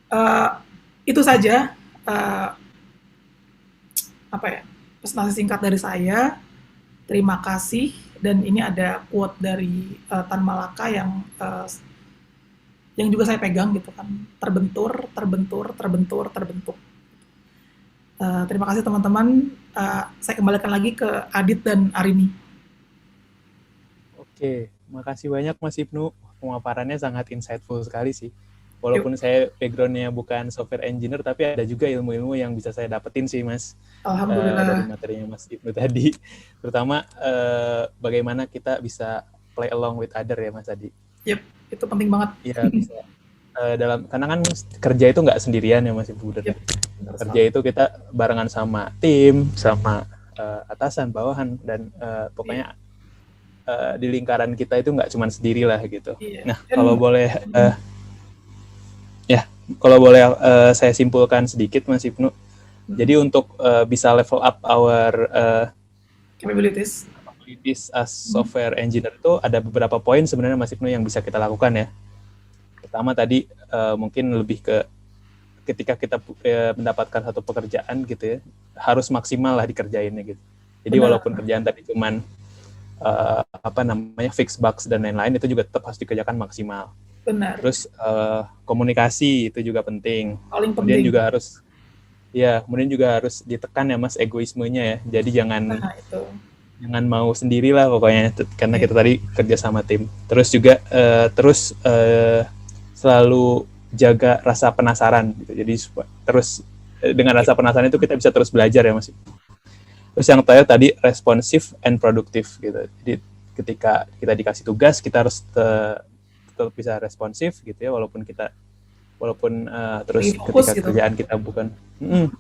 Uh, itu saja uh, apa ya, presentasi singkat dari saya. Terima kasih, dan ini ada quote dari Tan Malaka yang juga saya pegang gitu kan, terbentur, terbentur, terbentur, terbentuk. Terima kasih teman-teman. Saya kembalikan lagi ke Adit dan Arini. Oke, makasih banyak Mas Ibnu. Pemaparannya sangat insightful sekali sih. Yuk. Walaupun saya background-nya bukan software engineer, tapi ada juga ilmu-ilmu yang bisa saya dapetin sih, Mas. Alhamdulillah. Dari materinya Mas Ibnu tadi. Terutama bagaimana kita bisa play along with other ya, Mas Adi. Yep, itu penting banget. Iya, bisa. Karena kan kerja itu nggak sendirian ya, Mas Ibnu. Yep, kerja itu kita barengan sama tim, sama atasan, bawahan, dan pokoknya di lingkaran kita itu nggak cuma sendiri lah gitu. Iya. Nah, kalau boleh saya simpulkan sedikit Mas Ibnu. Jadi untuk bisa level up our capabilities as software engineer itu ada beberapa poin sebenarnya Mas Ibnu yang bisa kita lakukan ya. Pertama tadi mungkin lebih ke ketika kita mendapatkan satu pekerjaan gitu ya, harus maksimal lah dikerjainnya gitu. Jadi walaupun kerjaan tadi cuman fix bugs dan lain-lain, itu juga tetap harus dikerjakan maksimal. Benar. Terus komunikasi itu juga penting. Paling kemudian penting. Kemudian juga harus ditekan ya Mas egoismenya ya. Jadi jangan mau sendiri lah pokoknya, karena kita tadi kerja sama tim. Terus juga selalu jaga rasa penasaran gitu. Jadi terus dengan rasa penasaran itu kita bisa terus belajar ya Mas. Terus yang tadi responsif and produktif gitu. Jadi ketika kita dikasih tugas, kita harus tetap bisa responsif gitu ya, walaupun terus ketika gitu. Kerjaan kita bukan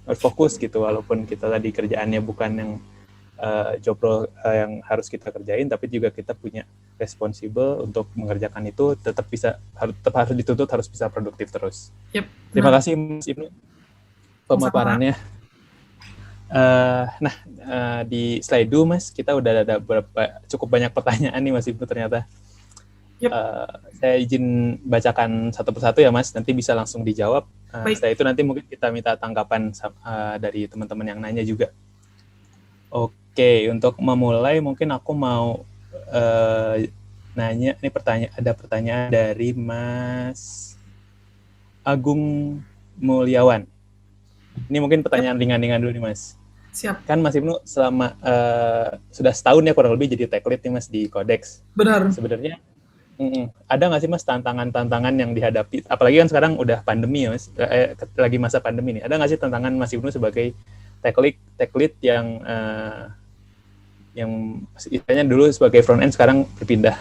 harus fokus gitu, walaupun kita tadi kerjaannya bukan yang job role yang harus kita kerjain, tapi juga kita punya responsible untuk mengerjakan itu, tetap harus dituntut harus bisa produktif terus. Yep. Terima kasih Mas Ibnu pemaparannya. Di slide 2 Mas, kita udah ada cukup banyak pertanyaan nih Mas Ibnu ternyata. Yep. Saya izin bacakan satu persatu ya Mas, nanti bisa langsung dijawab. Setelah itu nanti mungkin kita minta tanggapan dari teman-teman yang nanya juga. Oke, untuk memulai mungkin aku mau nanya, ini ada pertanyaan dari Mas Agung Mulyawan. Ini mungkin pertanyaan ringan-ringan dulu nih Mas. Siap. Kan Mas Ibnu selama sudah setahun ya kurang lebih jadi tech lead nih Mas di Codex. Benar. Sebenarnya ada nggak sih Mas tantangan-tantangan yang dihadapi? Apalagi kan sekarang udah pandemi ya Mas, lagi masa pandemi nih. Ada nggak sih tantangan Mas Ibnu sebagai tech lead yang istilahnya dulu sebagai front end, sekarang berpindah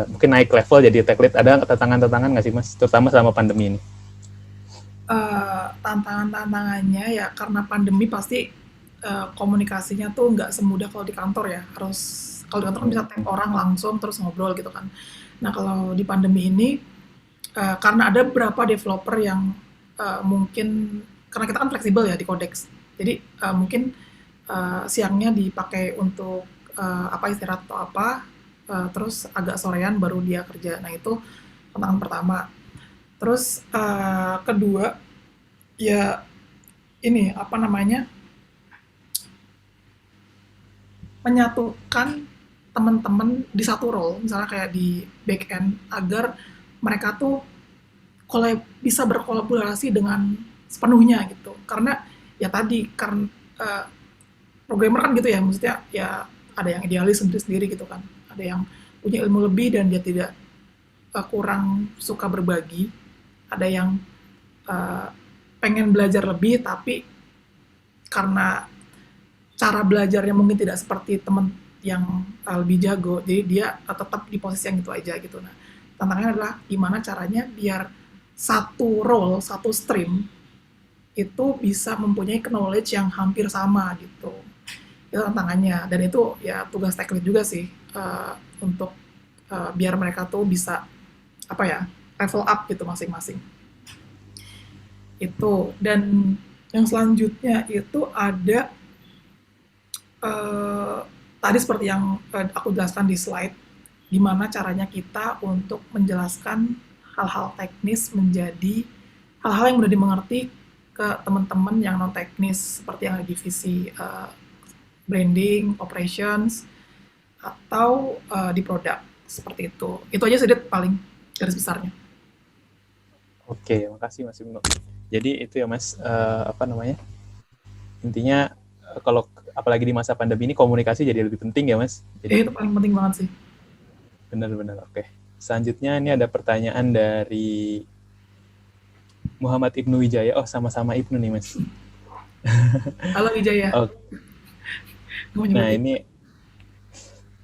mungkin naik level jadi tech lead? Ada tantangan-tantangan nggak sih Mas, terutama selama pandemi ini? Tantangannya ya karena pandemi pasti komunikasinya tuh nggak semudah kalau di kantor ya. Kalau di kantor kan bisa tag orang langsung terus ngobrol gitu kan. Nah kalau di pandemi ini karena ada beberapa developer yang mungkin karena kita kan fleksibel ya di Codex, jadi mungkin siangnya dipakai untuk istirahat atau apa, terus agak sorean baru dia kerja. Nah itu tantangan pertama. Terus kedua ya ini menyatukan teman-teman di satu role, misalnya kayak di back end, agar mereka tuh bisa berkolaborasi dengan sepenuhnya gitu. Karena ya tadi karena programmer kan gitu ya, maksudnya ya ada yang idealis sendiri gitu kan, ada yang punya ilmu lebih dan dia tidak kurang suka berbagi, ada yang pengen belajar lebih tapi karena cara belajarnya mungkin tidak seperti teman yang lebih jago, jadi dia tetap di posisi yang itu aja gitu. Nah, tantangannya adalah gimana caranya biar satu role, satu stream itu bisa mempunyai knowledge yang hampir sama gitu. Itu tantangannya, dan itu ya tugas tech lead juga sih, untuk biar mereka tuh bisa apa ya, level up gitu masing-masing. Itu, dan yang selanjutnya itu ada tadi seperti yang aku jelaskan di slide, gimana caranya kita untuk menjelaskan hal-hal teknis menjadi hal-hal yang mudah dimengerti ke teman-teman yang non teknis, seperti yang di divisi branding, operations, atau di produk, seperti itu. Itu aja sedikit paling garis besarnya. Oke, makasih Mas Ibnu. Jadi itu ya Mas, intinya kalau apalagi di masa pandemi ini komunikasi jadi lebih penting ya Mas. Jadi itu paling penting banget sih. Benar-benar, oke. Selanjutnya ini ada pertanyaan dari Muhammad Ibnu Wijaya. Oh, sama-sama Ibnu nih Mas. Halo Wijaya. Oh. Nah ini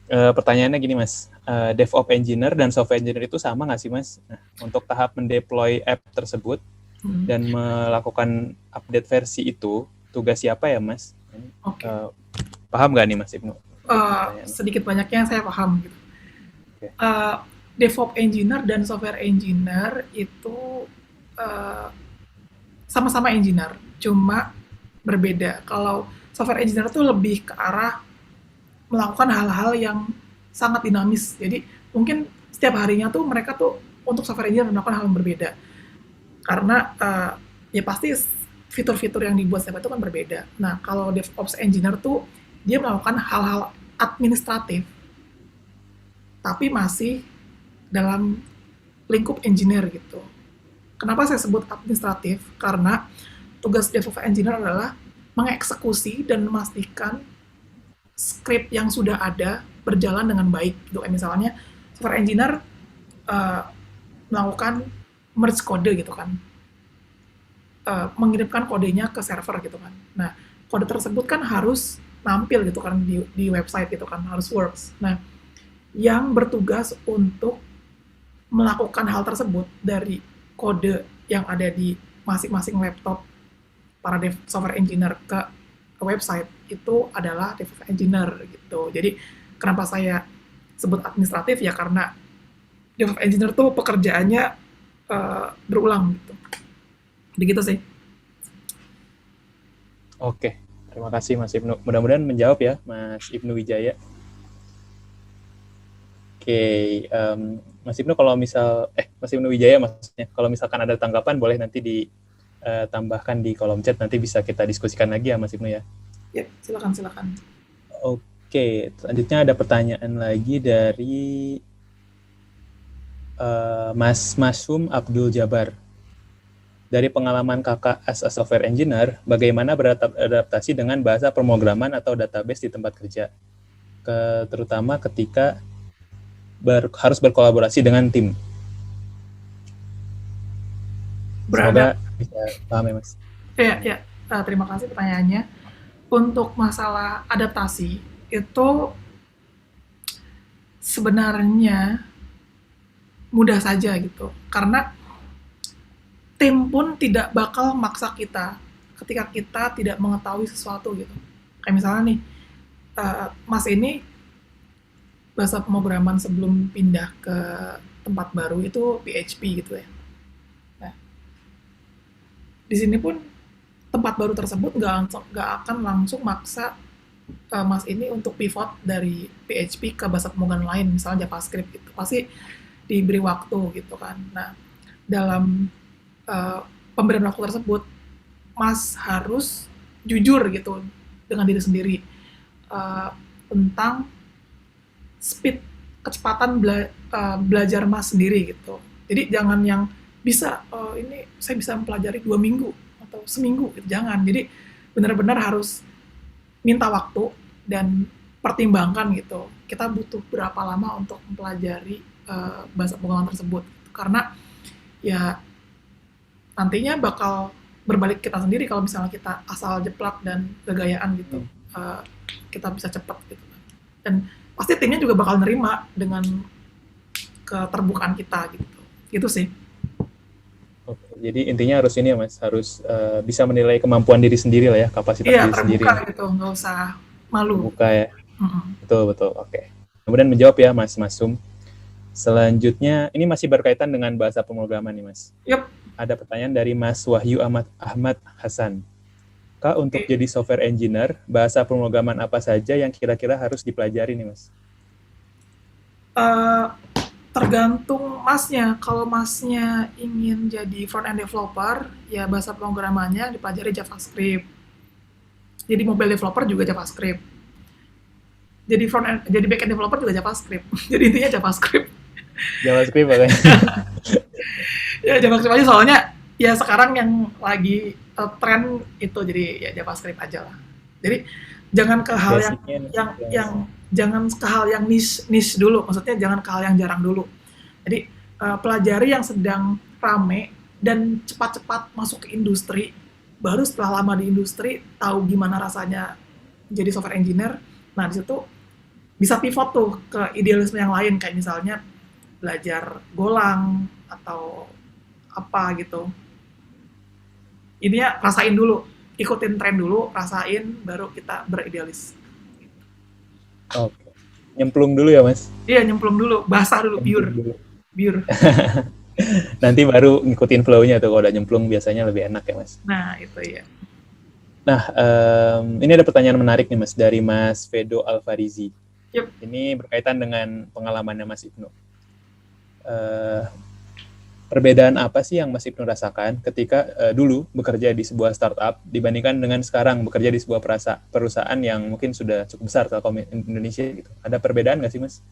pertanyaannya gini Mas, DevOps Engineer dan Software Engineer itu sama nggak sih Mas? Nah, untuk tahap mendeploy app tersebut dan melakukan update versi itu, tugas siapa ya Mas? Okay. Paham nggak nih Mas Ibnu? Sedikit banyaknya saya paham gitu. Okay. DevOps Engineer dan Software Engineer itu sama-sama engineer, cuma berbeda. Kalau Software Engineer itu lebih ke arah melakukan hal-hal yang sangat dinamis. Jadi mungkin setiap harinya tuh mereka tuh untuk Software Engineer melakukan hal yang berbeda. Karena ya pasti fitur-fitur yang dibuat setiap itu kan berbeda. Nah, kalau DevOps Engineer tuh dia melakukan hal-hal administratif, tapi masih dalam lingkup engineer gitu. Kenapa saya sebut administratif? Karena tugas DevOps Engineer adalah mengeksekusi dan memastikan script yang sudah ada berjalan dengan baik. Gitu. Misalnya, Software Engineer melakukan merge kode gitu kan. Mengirimkan kodenya ke server gitu kan. Nah, kode tersebut kan harus nampil gitu kan di website gitu kan, harus works. Nah, yang bertugas untuk melakukan hal tersebut dari kode yang ada di masing-masing laptop para software engineer ke website itu adalah DevOps Engineer gitu. Jadi kenapa saya sebut administratif ya karena DevOps Engineer tuh pekerjaannya berulang gitu. Begitu sih. Oke, terima kasih Mas Ibnu. Mudah-mudahan menjawab ya Mas Ibnu Wijaya. Oke, Mas Ibnu kalau Mas Ibnu Wijaya maksudnya, kalau misalkan ada tanggapan boleh nanti ditambahkan di kolom chat, nanti bisa kita diskusikan lagi ya Mas Ibnu ya. Ya, silakan. Oke, selanjutnya ada pertanyaan lagi dari Mas Masum Abdul Jabar. Dari pengalaman kakak as a software engineer, bagaimana beradaptasi dengan bahasa pemrograman atau database di tempat kerja, terutama ketika harus berkolaborasi dengan tim? Semoga bisa paham ya Mas. Ya. Terima kasih pertanyaannya. Untuk masalah adaptasi itu sebenarnya mudah saja gitu, karena tim pun tidak bakal maksa kita ketika kita tidak mengetahui sesuatu gitu. Kayak misalnya nih, Mas ini bahasa pemrograman sebelum pindah ke tempat baru itu PHP gitu ya. Nah, di sini pun tempat baru tersebut nggak akan langsung maksa Mas ini untuk pivot dari PHP ke bahasa pemrograman lain, misalnya JavaScript gitu. Pasti diberi waktu gitu kan. Nah, dalam pemberian waktu tersebut, Mas harus jujur gitu dengan diri sendiri tentang speed, kecepatan belajar Mas sendiri gitu. Jadi jangan yang ini saya bisa mempelajari 2 minggu atau seminggu, gitu. Jangan. Jadi benar-benar harus minta waktu dan pertimbangkan gitu. Kita butuh berapa lama untuk mempelajari bahasa pemrograman tersebut. Karena ya nantinya bakal berbalik kita sendiri kalau misalnya kita asal jeplak dan gagayaan gitu. Hmm. Kita bisa cepat gitu kan. Dan pasti timnya juga bakal nerima dengan keterbukaan kita gitu. Gitu sih. Oke, jadi intinya harus ini ya Mas, harus bisa menilai kemampuan diri sendiri lah ya, kapasitas Iya, diri sendiri. terbuka gitu, nggak usah malu. Terbuka ya, Mm-mm. betul, oke. Kemudian menjawab ya Mas Masum. Selanjutnya, ini masih berkaitan dengan bahasa pemrograman nih Mas. Yup. Ada pertanyaan dari Mas Wahyu Ahmad Hasan. Kak, untuk jadi software engineer, bahasa pemrograman apa saja yang kira-kira harus dipelajari nih Mas? Tergantung masnya. Kalau masnya ingin jadi front-end developer, ya bahasa pemrogramannya dipelajari JavaScript. Jadi mobile developer juga JavaScript. Jadi back-end developer juga JavaScript. Jadi intinya JavaScript. JavaScript apa? Ya JavaScript aja soalnya ya sekarang yang lagi tren itu jadi ya JavaScript aja lah. Jadi jangan ke hal yang jangan ke hal yang niche dulu, maksudnya jangan ke hal yang jarang dulu. Jadi pelajari yang sedang rame dan cepat-cepat masuk ke industri, baru setelah lama di industri tahu gimana rasanya jadi software engineer. Nah di situ bisa pivot tuh ke idealisme yang lain, kayak misalnya belajar Golang atau apa gitu. Intinya rasain dulu, ikutin tren dulu, rasain, baru kita beridealis. Oke. Nyemplung dulu ya Mas? Iya, nyemplung dulu, basah dulu, biur. Nanti baru ngikutin flow-nya tuh, kalau udah nyemplung biasanya lebih enak ya Mas? Nah, itu ya. Nah, ini ada pertanyaan menarik nih Mas, dari Mas Fedo Alfarizi. Yep. Ini berkaitan dengan pengalamannya Mas Ibnu. Perbedaan apa sih yang Mas Ibnu rasakan ketika dulu bekerja di sebuah startup dibandingkan dengan sekarang bekerja di sebuah perusahaan yang mungkin sudah cukup besar, Telkom Indonesia gitu? Ada perbedaan nggak sih Mas?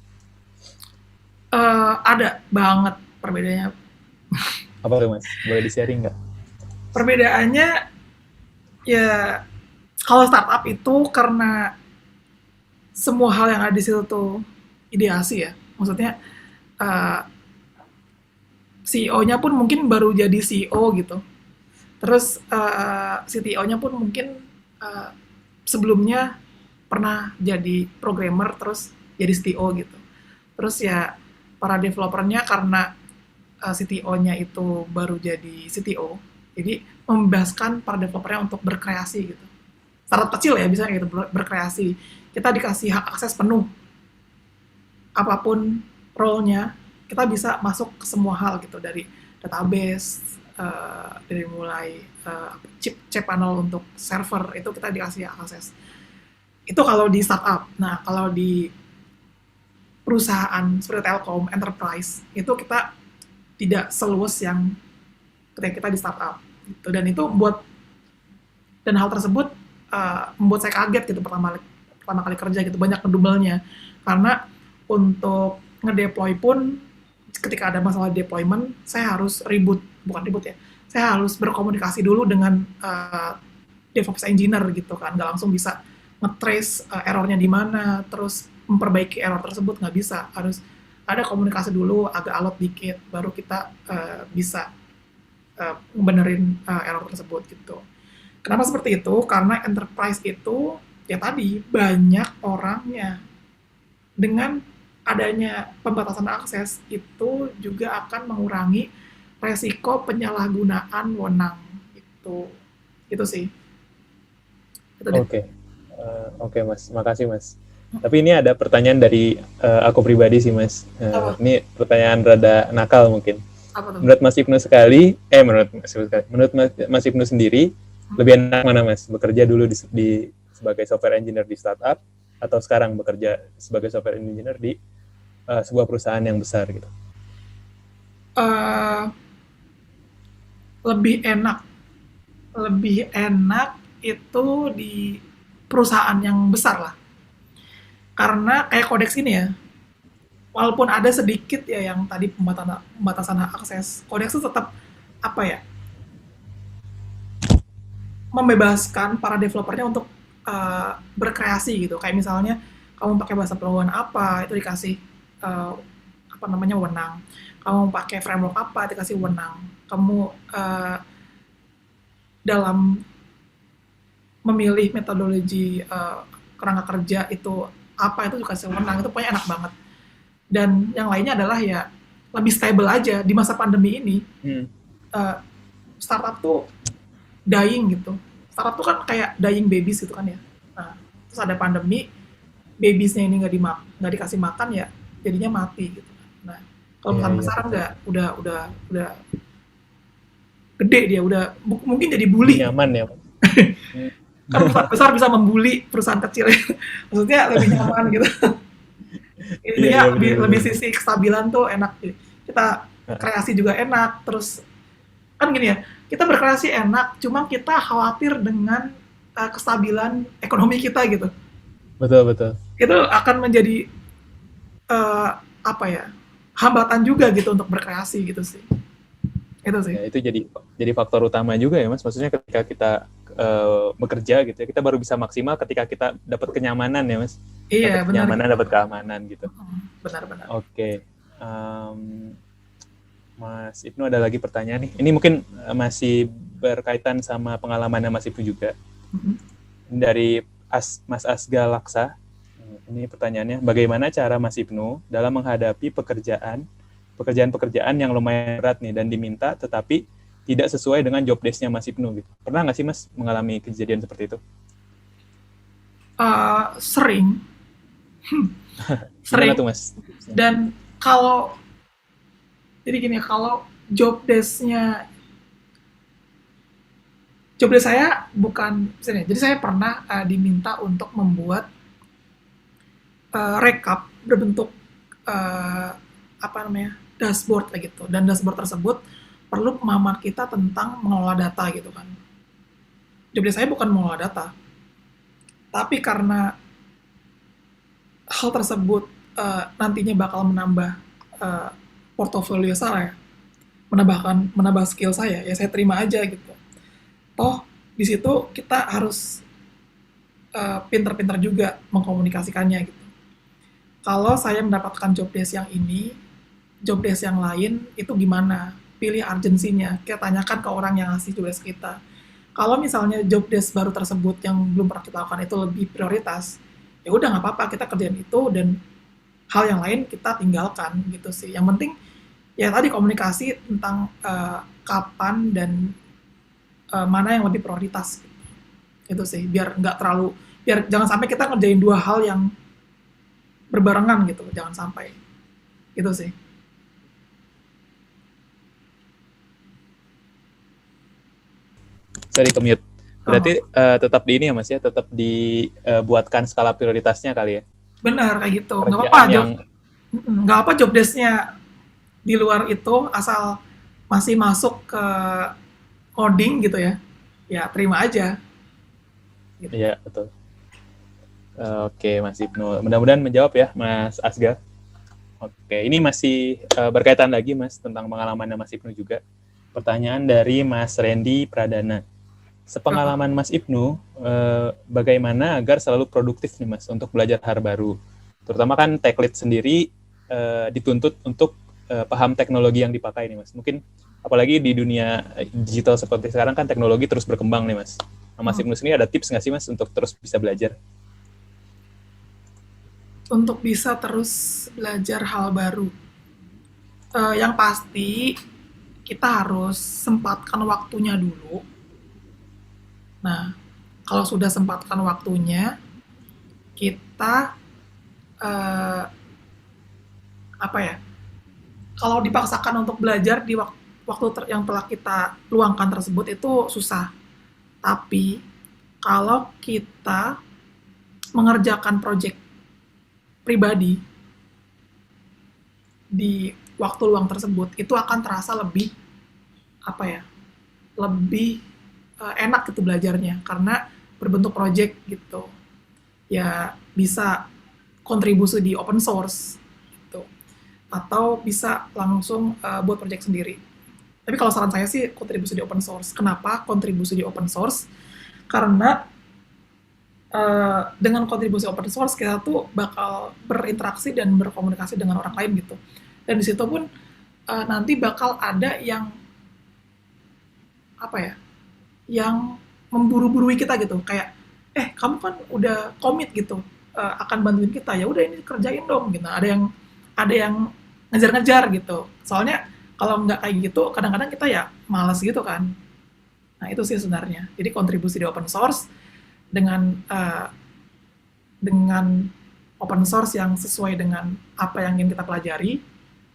Ada banget perbedaannya. Apa tuh Mas? Boleh di-sharing nggak? Perbedaannya ya kalau startup itu karena semua hal yang ada di situ tuh ideasi ya. Maksudnya CEO-nya pun mungkin baru jadi CEO gitu. Terus CTO-nya pun mungkin sebelumnya pernah jadi programmer terus jadi CTO gitu. Terus ya para developernya karena CTO-nya itu baru jadi CTO, jadi membebaskan para developernya untuk berkreasi gitu. Startup kecil ya bisa gitu, berkreasi. Kita dikasih hak akses penuh. Apapun role-nya, kita bisa masuk ke semua hal gitu, dari database, dari mulai chip panel untuk server, itu kita dikasih akses. Itu kalau di startup. Nah, kalau di perusahaan seperti Telkom, enterprise, itu kita tidak seluas yang ketika kita di startup. Gitu. Dan hal tersebut membuat saya kaget gitu pertama kali kerja gitu, banyak ngedumbalnya. Karena untuk ngedeploy pun ketika ada masalah deployment, saya harus saya harus berkomunikasi dulu dengan DevOps engineer gitu kan, nggak langsung bisa nge-trace errornya di mana, terus memperbaiki error tersebut nggak bisa, harus ada komunikasi dulu, agak alot dikit, baru kita bisa benerin error tersebut gitu. Kenapa seperti itu? Karena enterprise itu ya tadi banyak orangnya. Dengan adanya pembatasan akses itu juga akan mengurangi resiko penyalahgunaan wewenang itu sih. Oke Mas, makasih Mas. Tapi ini ada pertanyaan dari aku pribadi sih Mas. Ini pertanyaan rada nakal mungkin. Menurut Mas Ibnu menurut Mas Ibnu sendiri, lebih enak mana Mas? Bekerja dulu sebagai software engineer di startup atau sekarang bekerja sebagai software engineer di sebuah perusahaan yang besar gitu? Lebih enak itu di perusahaan yang besar lah. Karena kayak Codex ini ya, walaupun ada sedikit ya yang tadi pembatasan hak akses, Codex itu tetap membebaskan para developernya untuk berkreasi gitu. Kayak misalnya kamu pakai bahasa pemrograman apa, itu dikasih wewenang. Kamu pakai framework apa, dikasih wewenang. Kamu dalam memilih metodologi kerangka kerja itu apa, itu juga sewenang, itu pokoknya enak banget. Dan yang lainnya adalah ya lebih stable aja di masa pandemi ini. Uh, Startup tuh dying gitu. Startup tuh kan kayak dying babies gitu kan ya. Nah, terus ada pandemi, babiesnya ini nggak dikasih makan ya, jadinya mati gitu. Nah, kalau perusahaan besar enggak, udah gede dia, udah mungkin jadi bully. Nyaman ya. Kan perusahaan besar bisa membuli perusahaan kecil, maksudnya lebih nyaman gitu. Intinya lebih sisi kestabilan tuh enak. Kita kreasi juga enak, terus kan gini ya, kita berkreasi enak, cuma kita khawatir dengan kestabilan ekonomi kita gitu. Betul. Itu akan menjadi apa ya, hambatan juga gitu untuk berkreasi gitu sih. Itu sih. Ya, itu jadi faktor utama juga ya Mas. Maksudnya ketika kita bekerja gitu ya, kita baru bisa maksimal ketika kita dapat kenyamanan ya Mas. Iya, benar. Kenyamanan, dapat keamanan gitu. Benar. Oke. Mas Ibnu ada lagi pertanyaan nih. Ini mungkin masih berkaitan sama pengalamannya Mas Ibnu juga. Dari Mas Asga Laksa. Ini pertanyaannya, bagaimana cara Mas Ibnu dalam menghadapi pekerjaan-pekerjaan yang lumayan berat nih dan diminta tetapi tidak sesuai dengan job desk-nya Mas Ibnu gitu. Pernah nggak sih Mas mengalami kejadian seperti itu? Sering. Gimana tuh Mas? Dan kalau jadi gini, kalau job desk saya bukan misalnya, jadi saya pernah diminta untuk membuat rekap berbentuk dashboard kayak gitu, dan dashboard tersebut perlu pemahaman kita tentang mengelola data gitu kan. Job desk saya bukan mengelola data, tapi karena hal tersebut nantinya bakal menambah portofolio saya, menambah skill saya, ya saya terima aja gitu. Toh di situ kita harus pinter-pinter juga mengkomunikasikannya gitu. Kalau saya mendapatkan job desk yang ini, job desk yang lain itu gimana? Pilih urgensinya. Kita tanyakan ke orang yang ngasih job desk kita. Kalau misalnya job desk baru tersebut yang belum pernah kita lakukan itu lebih prioritas, ya udah nggak apa-apa, kita kerjain itu dan hal yang lain kita tinggalkan gitu sih. Yang penting ya tadi komunikasi tentang kapan dan mana yang lebih prioritas gitu. Itu sih, biar jangan sampai kita ngerjain dua hal yang berbarengan gitu, jangan sampai. Itu sih. Sorry, ke-mute. Berarti tetap di ini ya Mas ya, tetap dibuatkan skala prioritasnya kali ya? Benar, kayak gitu. Nggak apa job desk-nya di luar itu, asal masih masuk ke coding gitu ya, ya terima aja. Gitu. Iya, betul. Oke, Mas Ibnu. Mudah-mudahan menjawab ya, Mas Asga. Oke, ini masih berkaitan lagi, Mas, tentang pengalamannya Mas Ibnu juga. Pertanyaan dari Mas Randy Pradana. Sepengalaman Mas Ibnu, bagaimana agar selalu produktif nih, Mas, untuk belajar hal baru? Terutama kan tech lead sendiri dituntut untuk paham teknologi yang dipakai nih, Mas. Mungkin apalagi di dunia digital seperti sekarang kan teknologi terus berkembang nih, Mas. Mas Ibnu sendiri ada tips nggak sih, Mas, untuk terus bisa belajar? Untuk bisa terus belajar hal baru, yang pasti kita harus sempatkan waktunya dulu. Nah, kalau sudah sempatkan waktunya, kita kalau dipaksakan untuk belajar di waktu yang telah kita luangkan tersebut itu susah. Tapi kalau kita mengerjakan proyek pribadi di waktu luang tersebut, itu akan terasa lebih enak gitu belajarnya, karena berbentuk proyek gitu. Ya bisa kontribusi di open source gitu, atau bisa langsung buat proyek sendiri. Tapi kalau saran saya sih kontribusi di open source. Kenapa kontribusi di open source? Karena dengan kontribusi open source kita tuh bakal berinteraksi dan berkomunikasi dengan orang lain gitu. Dan di situ pun nanti bakal ada yang yang memburu-burui kita gitu, kayak kamu kan udah komit gitu, akan bantuin kita, ya udah ini kerjain dong gitu. Ada yang ngejar-ngejar gitu. Soalnya kalau nggak kayak gitu, kadang-kadang kita ya malas gitu kan. Nah itu sih sebenarnya. Jadi kontribusi di open source dengan dengan open source yang sesuai dengan apa yang ingin kita pelajari,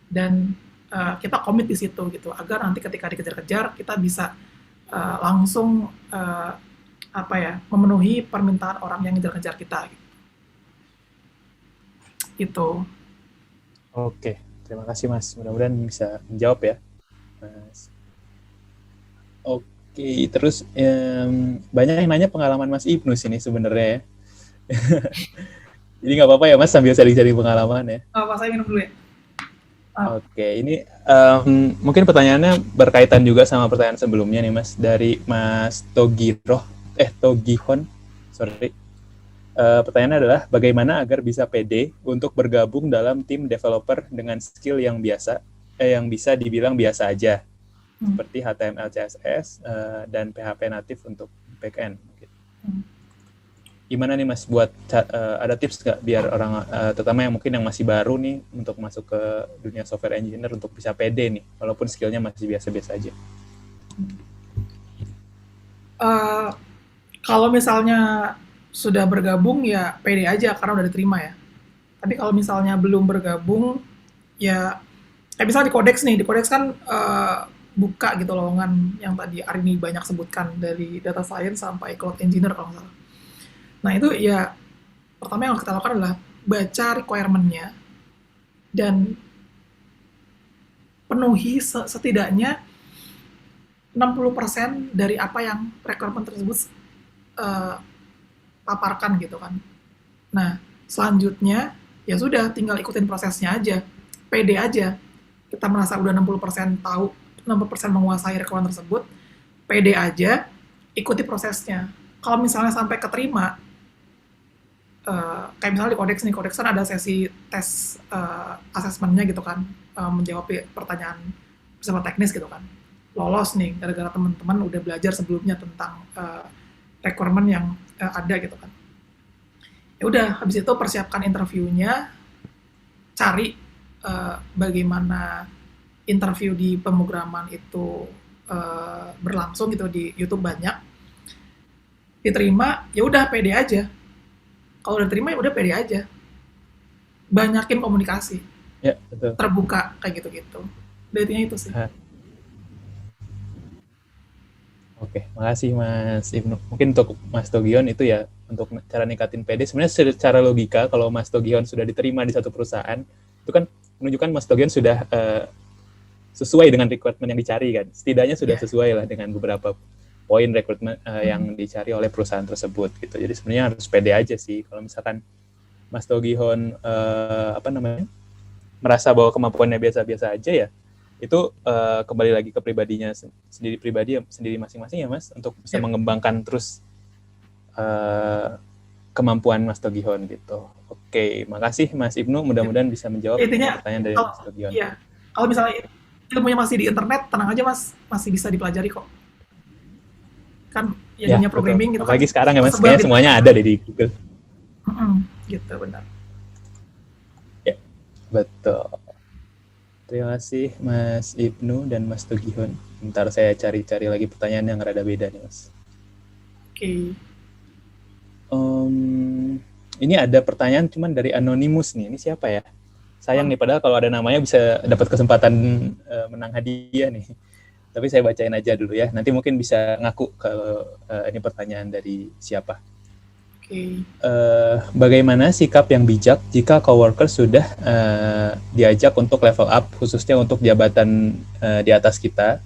dan kita komit di situ gitu, agar nanti ketika dikejar-kejar kita bisa langsung memenuhi permintaan orang yang ngejar-ngejar kita gitu. Oke, terima kasih Mas. Mudah-mudahan bisa menjawab ya, Mas. Oke, terus banyak yang nanya pengalaman Mas Ibnu sini sebenarnya ya. Jadi nggak apa-apa ya Mas, sambil sharing-sharing pengalaman ya. Pak, saya minum dulu ya. Oke, ini mungkin pertanyaannya berkaitan juga sama pertanyaan sebelumnya nih Mas, dari Mas Togihon, sorry. Pertanyaannya adalah bagaimana agar bisa pede untuk bergabung dalam tim developer dengan skill yang yang bisa dibilang biasa aja, seperti HTML, CSS, dan PHP natif untuk backend. Gimana nih Mas buat ada tips nggak biar orang terutama yang mungkin yang masih baru nih untuk masuk ke dunia software engineer untuk bisa pede nih walaupun skillnya masih biasa-biasa aja? Kalau misalnya sudah bergabung ya pede aja karena udah diterima ya. Tapi kalau misalnya belum bergabung ya kayak misalnya di Codex kan buka gitu lowongan yang tadi Arini banyak sebutkan, dari data science sampai cloud engineer kalau nggak salah. Nah itu ya pertama yang harus kita lakukan adalah baca requirement-nya dan penuhi setidaknya 60% dari apa yang requirement tersebut paparkan gitu kan. Nah selanjutnya ya sudah tinggal ikutin prosesnya aja, pede aja. Kita merasa udah 60% tahu, 60% menguasai requirement tersebut, pede aja, ikuti prosesnya. Kalau misalnya sampai keterima, kayak misalnya di Codex kan ada sesi tes assessment-nya gitu kan, menjawab pertanyaan bersama teknis gitu kan. Lolos nih, gara-gara teman-teman udah belajar sebelumnya tentang requirement yang ada gitu kan. Ya udah, habis itu persiapkan interviewnya, cari bagaimana interview di pemrograman itu berlangsung gitu, di YouTube banyak. Diterima, ya udah pede aja. Kalau udah terima ya udah pede aja. Banyakin komunikasi. Ya, betul. Terbuka kayak gitu-gitu. Intinya itu sih. Oke, makasih Mas Ibnu. Mungkin untuk Mas Togion itu ya untuk cara ningkatin pede. Sebenarnya secara logika kalau Mas Togion sudah diterima di satu perusahaan, itu kan menunjukkan Mas Togion sudah sesuai dengan requirement yang dicari kan. Setidaknya sudah sesuai lah dengan beberapa poin rekrutmen yang dicari oleh perusahaan tersebut gitu. Jadi sebenarnya harus pede aja sih kalau misalkan Mas Togihon merasa bahwa kemampuannya biasa-biasa aja ya, itu kembali lagi ke pribadinya sendiri masing-masing ya Mas, untuk bisa mengembangkan terus kemampuan Mas Togihon gitu. Oke, makasih Mas Ibnu, mudah-mudahan bisa menjawab pertanyaan dari Mas Togihon. Iya, kalau misalnya ilmunya masih di internet, tenang aja Mas, masih bisa dipelajari kok. Kan ya dunia programming gitu. Apalagi sekarang ya Mas, kayaknya semuanya ada di Google. Gitu, benar. Ya, betul. Terima kasih Mas Ibnu dan Mas Togihon. Bentar saya cari-cari lagi pertanyaan yang rada beda nih Mas. Oke. Ini ada pertanyaan cuman dari Anonymous nih. Ini siapa ya? Sayang nih, padahal kalau ada namanya bisa dapat kesempatan menang hadiah nih. Tapi saya bacain aja dulu ya. Nanti mungkin bisa ngaku kalau ini pertanyaan dari siapa. Oke. Bagaimana sikap yang bijak jika coworker sudah diajak untuk level up, khususnya untuk jabatan di atas kita?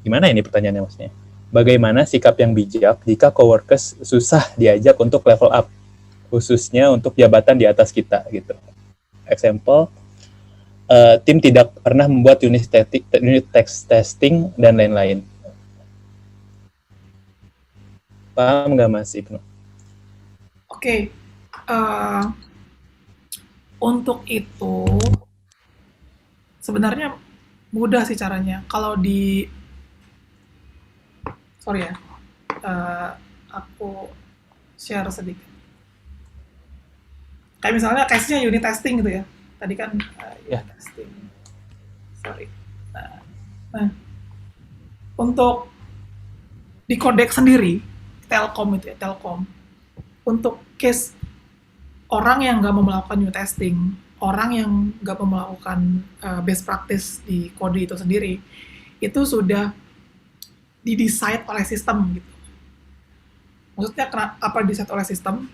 Gimana ini pertanyaannya maksudnya? Bagaimana sikap yang bijak jika coworkers susah diajak untuk level up, khususnya untuk jabatan di atas kita gitu? Example, tim tidak pernah membuat unit text testing dan lain-lain. Paham nggak Mas Ibnu? Oke. Untuk itu sebenarnya mudah sih caranya. Kalau di sorry ya, eh, aku share sedikit. Kayak misalnya case-nya unit testing gitu ya. Tadi kan Ya, unit testing. Sorry. Nah, nah, untuk di Codec sendiri, Telkom itu ya, Telkom. Untuk case orang yang nggak mau melakukan unit testing, orang yang nggak mau melakukan best practice di kode itu sendiri, itu sudah didesain oleh sistem gitu. Maksudnya apa didesain oleh sistem?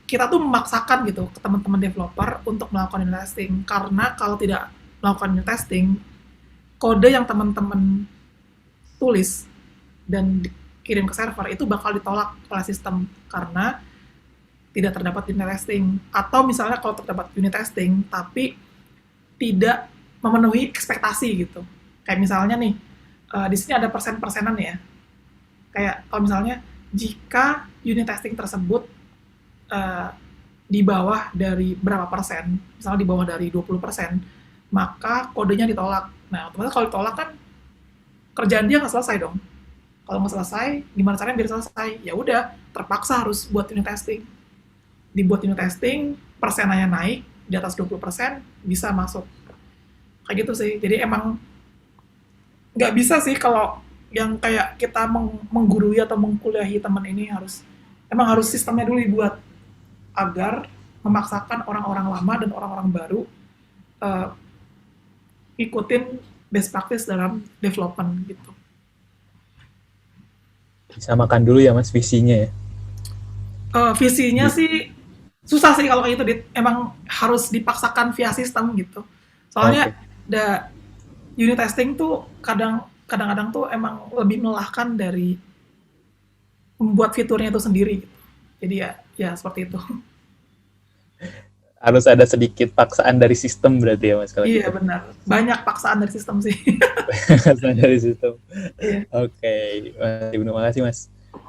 Kita tuh memaksakan gitu ke teman-teman developer untuk melakukan unit testing, karena kalau tidak melakukan unit testing, kode yang teman-teman tulis dan dikirim ke server itu bakal ditolak oleh sistem karena tidak terdapat unit testing. Atau misalnya kalau terdapat unit testing tapi tidak memenuhi ekspektasi gitu. Kayak misalnya nih, di sini ada persen-persenan ya. Kayak kalau misalnya jika unit testing tersebut di bawah dari berapa persen, misalnya di bawah dari 20%, maka kodenya ditolak. Nah, otomatis kalau ditolak kan kerjaan dia nggak selesai dong. Kalau nggak selesai, gimana caranya biar selesai? Ya udah, terpaksa harus buat unit testing. Dibuat unit testing, persenanya naik, di atas 20%, bisa masuk. Kayak gitu sih. Jadi emang nggak bisa sih kalau yang kayak kita menggurui atau mengkuliahi teman ini emang harus sistemnya dulu dibuat agar memaksakan orang-orang lama dan orang-orang baru uh, ikutin best practice dalam development gitu. bisa makan dulu ya Mas visinya ya. Visinya sih susah sih kalau kayak gitu, emang harus dipaksakan via sistem gitu. Soalnya Oke. unit testing tuh kadang-kadang tuh emang lebih melelahkan dari membuat fiturnya itu sendiri. Gitu. Jadi ya seperti itu. Harus ada sedikit paksaan dari sistem berarti ya Mas kalau Iya gitu. benar. Banyak paksaan dari sistem sih. Paksaan dari sistem. Iya. Oke, Mas Ibnu, makasih Mas.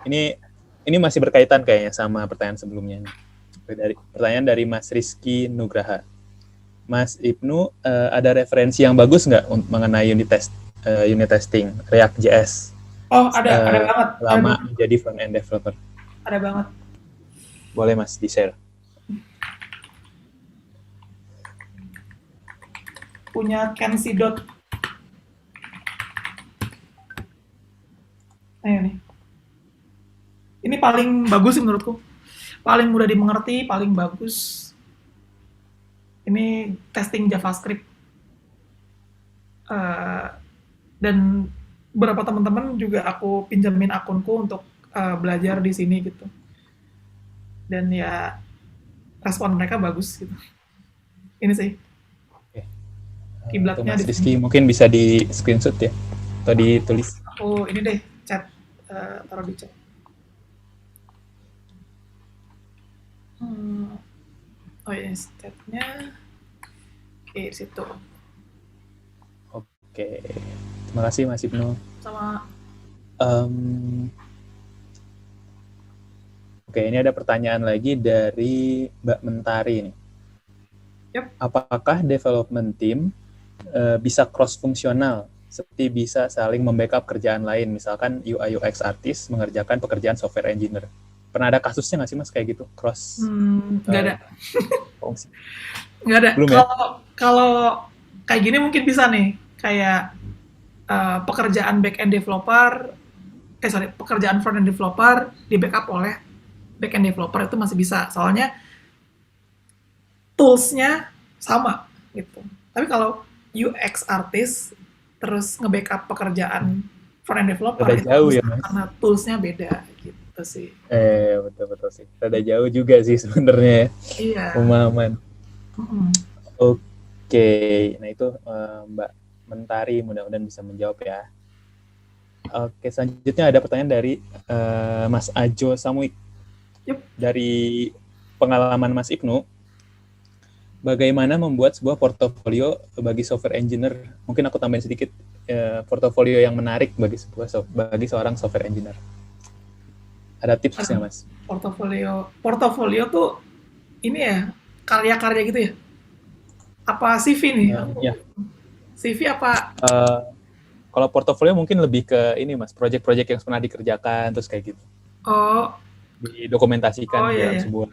Ini masih berkaitan kayaknya sama pertanyaan sebelumnya nih. Pertanyaan dari Mas Rizky Nugraha. Mas Ibnu, ada referensi yang bagus nggak mengenai unit testing React.js Oh ada banget, lama menjadi front end developer? ada banget. Boleh Mas di-share. Punya Kenzie Dot. Nah ini. Ini paling bagus sih menurutku. Paling mudah dimengerti, paling bagus. Ini testing JavaScript. Dan beberapa teman-teman juga aku pinjamin akunku untuk belajar di sini gitu. Dan ya respon mereka bagus gitu. Ini sih. Kiblatnya Mas di Rizky sini. mungkin bisa di screenshot ya atau ditulis. Aku ini deh chat, taruh di chat. Oh ya, chatnya. Oke, di situ. Oke, terima kasih Mas Ibnu. Sama. Oke, ini ada pertanyaan lagi dari Mbak Mentari nih. Yep. Apakah development team bisa cross-fungsional, seperti bisa saling membackup kerjaan lain, misalkan UI UX artist mengerjakan pekerjaan software engineer? Pernah ada kasusnya nggak sih Mas kayak gitu? Cross? Nggak ada. Fungsi? Nggak ada. Belum ya? Kalau kayak gini mungkin bisa nih, kayak pekerjaan back-end developer, pekerjaan front-end developer di backup oleh back-end developer itu masih bisa, soalnya tools-nya sama gitu. Tapi kalau UX artist terus nge-backup pekerjaan front-end developer Rada itu jauh ya bisa, Mas? karena tools-nya beda gitu sih. Betul sih. Rada jauh juga sih sebenarnya ya. Iya. Pemahaman. Mm-mm. Oke, nah itu Mbak Mentari mudah-mudahan bisa menjawab ya. Oke, selanjutnya ada pertanyaan dari Mas Ajo Samuik. Yup. Dari pengalaman Mas Ibnu, bagaimana membuat sebuah portofolio bagi software engineer? Mungkin aku tambahin sedikit, portofolio yang menarik bagi seorang software engineer. Ada tipsnya Mas? Portofolio tuh ini ya, karya-karya gitu ya? Apa CV nih? Ya. CV apa? Kalau portofolio mungkin lebih ke ini Mas, project-project yang pernah dikerjakan terus kayak gitu. Oh, Didokumentasikan iya, dalam iya. sebuah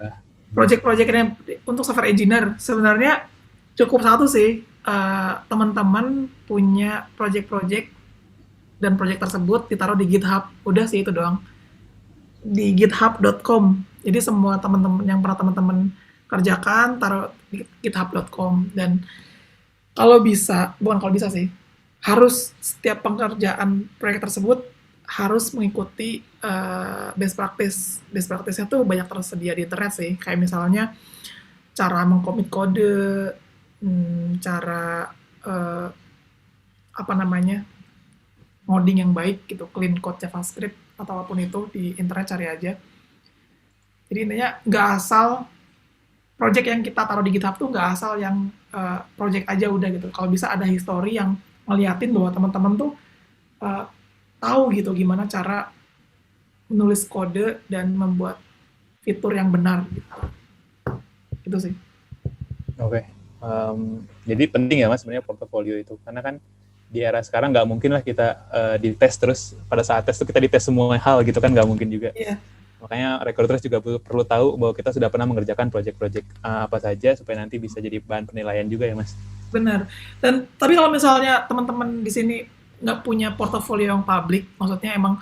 Project-project ini untuk software engineer sebenarnya cukup satu sih, teman-teman punya project-project dan project tersebut ditaruh di GitHub, udah sih itu doang. Di github.com. Jadi semua teman-teman yang pernah teman-teman kerjakan taruh di github.com, dan kalau bisa, bukan kalau bisa sih, harus setiap pengerjaan proyek tersebut harus mengikuti best practice. Best practice-nya tuh banyak tersedia di internet sih, kayak misalnya cara mengkomit kode, cara eh, apa namanya, ngoding yang baik gitu, clean code JavaScript atau apapun itu di internet cari aja. Jadi intinya nggak asal project yang kita taruh di GitHub tuh nggak asal yang project aja udah gitu. Kalau bisa ada history yang ngeliatin bahwa teman-teman tuh eh, tahu gitu gimana cara menulis kode dan membuat fitur yang benar gitu. Itu sih. Oke. Jadi penting ya Mas sebenarnya portofolio itu, karena kan di era sekarang nggak mungkin lah kita dites terus, pada saat tes itu kita dites semua hal gitu kan, nggak mungkin juga. Iya, Makanya recruiters juga perlu tahu bahwa kita sudah pernah mengerjakan project-project apa saja supaya nanti bisa jadi bahan penilaian juga ya Mas. benar. Dan tapi kalau misalnya teman-teman di sini nggak punya portofolio yang publik, maksudnya emang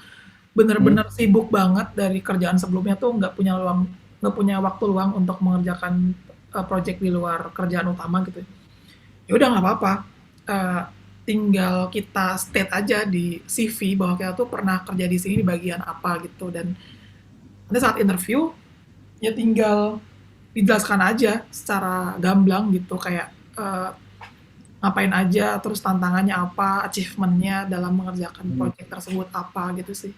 benar-benar sibuk banget dari kerjaan sebelumnya tuh nggak punya waktu luang untuk mengerjakan project di luar kerjaan utama gitu. Ya udah nggak apa-apa. Eh, Tinggal kita state aja di CV bahwa kita tuh pernah kerja di sini di bagian apa gitu, dan nanti saat interview ya tinggal dijelaskan aja secara gamblang gitu, kayak ngapain aja, terus tantangannya apa, achievementnya dalam mengerjakan project tersebut apa gitu sih.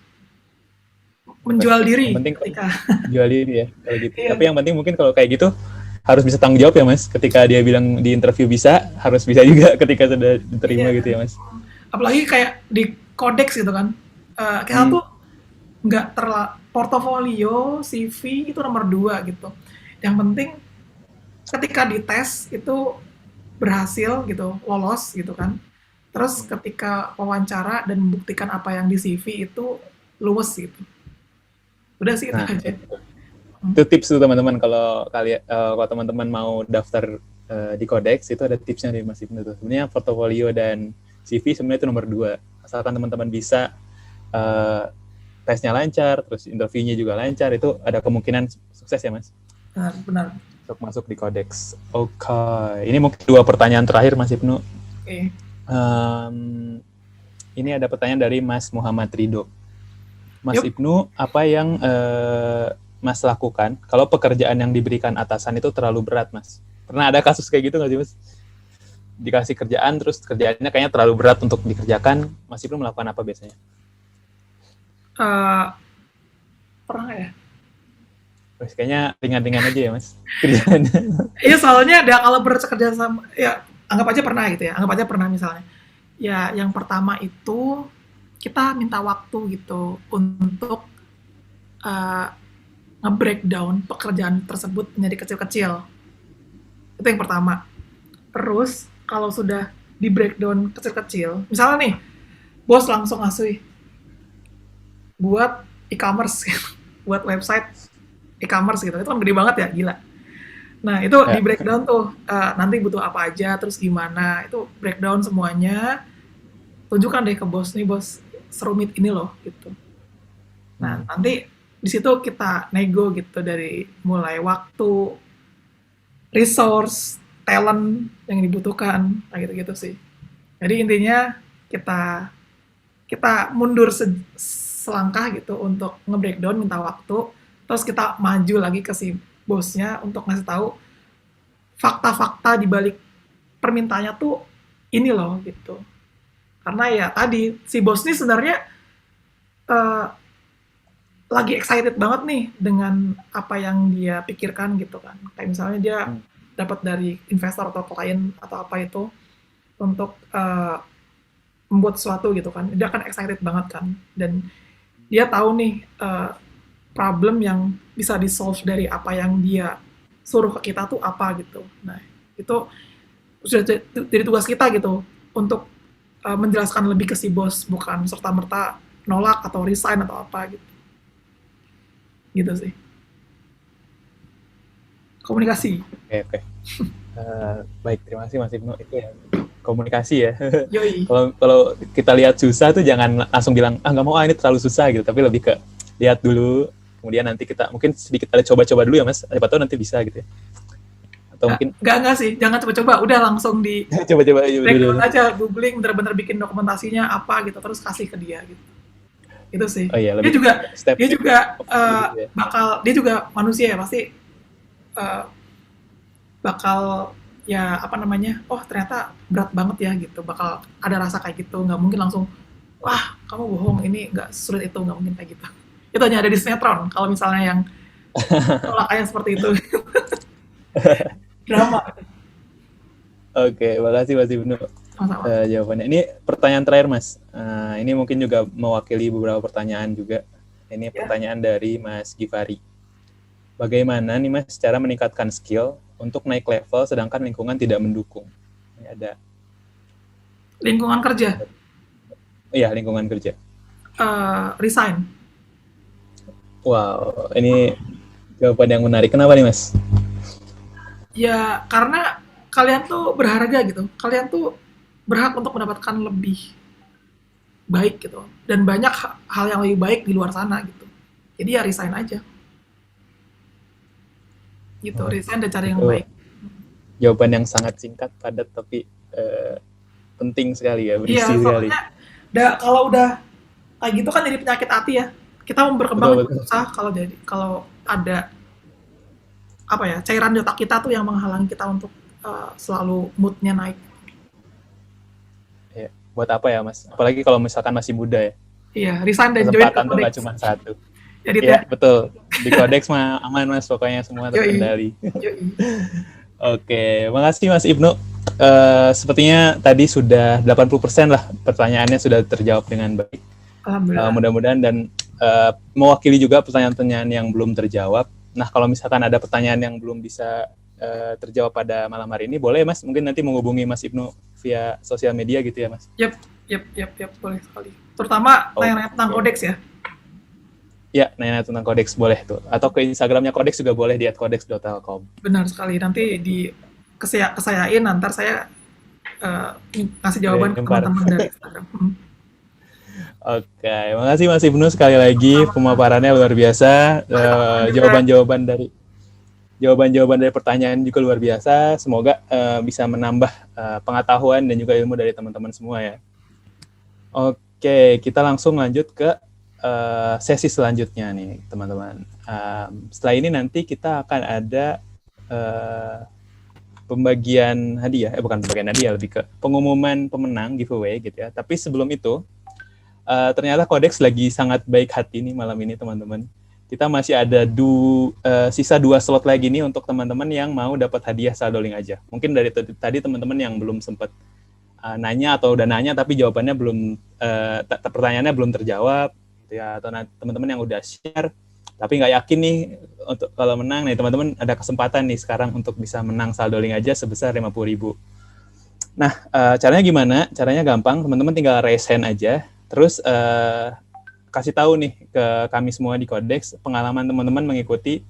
Menjual Yang diri penting ketika jual diri ya kalau gitu. iya, Tapi yang penting mungkin kalau kayak gitu harus bisa tanggung jawab ya Mas. Ketika dia bilang di interview bisa, harus bisa juga ketika sudah diterima iya. gitu ya Mas. Apalagi kayak di Codex gitu kan. Kita tuh nggak portofolio, CV itu nomor dua gitu. Yang penting ketika dites itu berhasil gitu, lolos gitu kan. Terus ketika wawancara dan membuktikan apa yang di CV itu luwes gitu. Udah sih itu Nah, aja. itu tips tuh teman-teman, kalau kalian kalau teman-teman mau daftar di Codex itu ada tipsnya dari Mas Ibnu tuh. Sebenarnya portofolio dan CV sebenarnya itu nomor 2. Asalkan teman-teman bisa tesnya lancar, terus interviewnya juga lancar, itu ada kemungkinan sukses ya Mas Benar, benar. untuk masuk di Codex. Oke, ini mungkin 2 pertanyaan terakhir Mas Ibnu. Oke. Ini ada pertanyaan dari Mas Muhammad Rido. Mas Yup. Ibnu, apa yang Mas lakukan kalau pekerjaan yang diberikan atasan itu terlalu berat, Mas? Pernah ada kasus kayak gitu nggak sih, Mas? Dikasih kerjaan, terus kerjaannya kayaknya terlalu berat untuk dikerjakan, Mas Ibnu melakukan apa biasanya? Eh, Pernah nggak ya? Terus kayaknya ringan-ringan aja ya, Mas, kerjaannya. Iya, soalnya ada kalau bekerja sama, ya anggap aja pernah gitu ya, anggap aja pernah misalnya. Ya, yang pertama itu kita minta waktu gitu untuk eh, nge-breakdown pekerjaan tersebut menjadi kecil-kecil. Itu yang pertama. Terus kalau sudah di breakdown kecil-kecil, misalnya nih, bos langsung ngasih buat e-commerce, buat website e-commerce gitu, itu kan gede banget ya, gila. Nah itu di Ya. breakdown tuh, nanti butuh apa aja, terus gimana, itu breakdown semuanya, tunjukkan deh ke bos, nih bos serumit ini loh gitu. Nah nanti di situ kita nego gitu, dari mulai waktu, resource, talent yang dibutuhkan, kayak gitu-gitu sih. Jadi intinya kita kita mundur selangkah gitu untuk nge-breakdown, minta waktu, terus kita maju lagi ke si bosnya untuk ngasih tahu fakta-fakta di balik permintaannya tuh ini loh gitu. Karena ya tadi si bos ini sebenarnya eh, lagi excited banget nih dengan apa yang dia pikirkan gitu kan. Kayak misalnya dia dapat dari investor atau klien atau apa itu untuk membuat sesuatu gitu kan. Dia kan excited banget kan. Dan dia tahu nih problem yang bisa di-solve dari apa yang dia suruh ke kita tuh apa gitu. Nah, itu sudah jadi tugas kita gitu untuk menjelaskan lebih ke si bos, bukan serta-merta nolak atau resign atau apa gitu. Gitu sih. Komunikasi. Oke. Baik, terima kasih Mas Ibnu. Itu ya komunikasi ya. Yoi. Kalau kita lihat susah tuh jangan langsung bilang nggak mau ini terlalu susah gitu, tapi lebih ke lihat dulu, kemudian nanti kita mungkin sedikit ada coba-coba dulu ya Mas, siapa tahu nanti bisa gitu ya. Atau mungkin Enggak sih, jangan coba-coba, udah langsung di coba-coba background aja, googling, bener-bener bikin dokumentasinya apa gitu, terus kasih ke dia gitu. Itu sih. Oh iya, Dia juga step dia juga ya. dia juga manusia ya, pasti bakal ya apa namanya, oh ternyata berat banget ya gitu, bakal ada rasa kayak gitu, nggak mungkin langsung wah kamu bohong, ini nggak sulit itu, nggak mungkin kayak gitu. Itu hanya ada di sinetron kalau misalnya yang tolakannya seperti itu. Drama. Oke, makasih Mas Ibnu jawabannya. Ini pertanyaan terakhir Mas. Ini mungkin juga mewakili beberapa pertanyaan juga. Ini pertanyaan dari Mas Givari. Bagaimana nih Mas cara meningkatkan skill untuk naik level sedangkan lingkungan tidak mendukung? Ini ada. Lingkungan kerja. Iya, lingkungan kerja. Resign. Wow, ini jawaban yang menarik. Kenapa nih Mas? Ya karena kalian tuh berharga gitu. Kalian tuh berhak untuk mendapatkan lebih baik gitu. Dan banyak hal yang lebih baik di luar sana gitu. Jadi ya resign aja. Gitu, resign dan cari yang baik. Jawaban yang sangat singkat, padat, tapi penting sekali ya, berisi sekali. Kalau udah kayak gitu kan jadi penyakit hati ya. Kita mau berkembang susah kalau ada apa ya, cairan di otak kita tuh yang menghalangi kita untuk selalu moodnya naik. Ya, buat apa ya Mas? Apalagi kalau misalkan masih muda ya. Iya, resign dan join kesempatan tuh nggak cuma satu. Jadi ya betul, di Codex mah aman Mas, pokoknya semua terkendali. Oke, makasih Mas Ibnu. Sepertinya tadi sudah 80% lah pertanyaannya sudah terjawab dengan baik. Mudah-mudahan dan mewakili juga pertanyaan-pertanyaan yang belum terjawab. Nah, kalau misalkan ada pertanyaan yang belum bisa terjawab pada malam hari ini, boleh Mas, mungkin nanti menghubungi Mas Ibnu via sosial media gitu ya Mas? Yap, boleh sekali. Terutama nanya-nanya tentang Codex ya. Ya, nanya tentang Codex boleh tuh. Atau ke Instagramnya Codex juga boleh di @codex.telkom. Benar sekali. Nanti kesayain, nanti saya ngasih jawaban ke teman-teman dari Instagram. Oke, makasih Mas Ibnu sekali lagi, pemaparannya luar biasa. Jawaban-jawaban dari pertanyaan juga luar biasa. Semoga bisa menambah pengetahuan dan juga ilmu dari teman-teman semua ya. Oke, kita langsung lanjut ke sesi selanjutnya nih teman-teman. Setelah ini nanti kita akan ada pembagian hadiah, bukan pembagian hadiah, lebih ke pengumuman pemenang giveaway gitu ya. Tapi sebelum itu, ternyata Codex lagi sangat baik hati nih malam ini teman-teman. Kita masih ada sisa 2 slot lagi nih untuk teman-teman yang mau dapat hadiah saldo link aja. Mungkin dari tadi teman-teman yang belum sempat nanya atau udah nanya tapi jawabannya belum, pertanyaannya belum terjawab gitu ya, atau teman-teman yang udah share tapi nggak yakin nih untuk kalau menang, nih teman-teman ada kesempatan nih sekarang untuk bisa menang saldo link aja sebesar 50.000. Nah, caranya gimana? Caranya gampang, teman-teman tinggal raise hand aja, terus kasih tahu nih ke kami semua di Codex pengalaman teman-teman mengikuti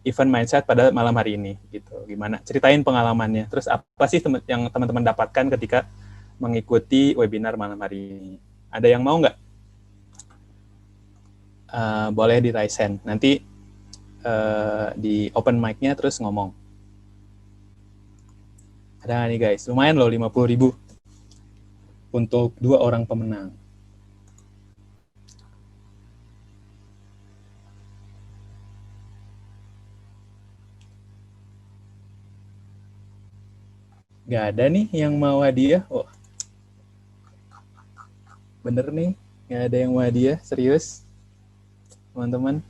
event Mindset pada malam hari ini gitu. Gimana? Ceritain pengalamannya. Terus apa sih yang teman-teman dapatkan ketika mengikuti webinar malam hari ini? Ada yang mau nggak? Boleh di raise hand. Nanti di open mic-nya terus ngomong. Ada nih guys, lumayan loh 50.000 untuk 2 orang pemenang. Nggak ada nih yang mau hadiah. Oh, bener nih, nggak ada yang mau hadiah, serius teman-teman.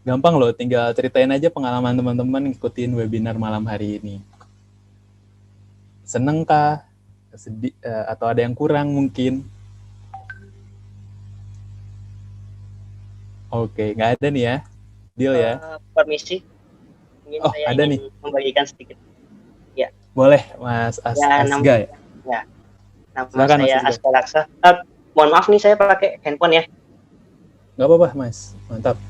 Gampang loh, tinggal ceritain aja pengalaman teman-teman ngikutin webinar malam hari ini. Seneng kah? Sedih, atau ada yang kurang mungkin? Oke, nggak ada nih ya? Deal ya? Permisi, mungkin saya ada ingin nih. membagikan sedikit. Ya. Boleh, Mas Asga ya? Ya, nama Silakan, saya Mas Aska Laksa. Mohon maaf nih saya pakai handphone ya. Nggak apa-apa, Mas. Mantap.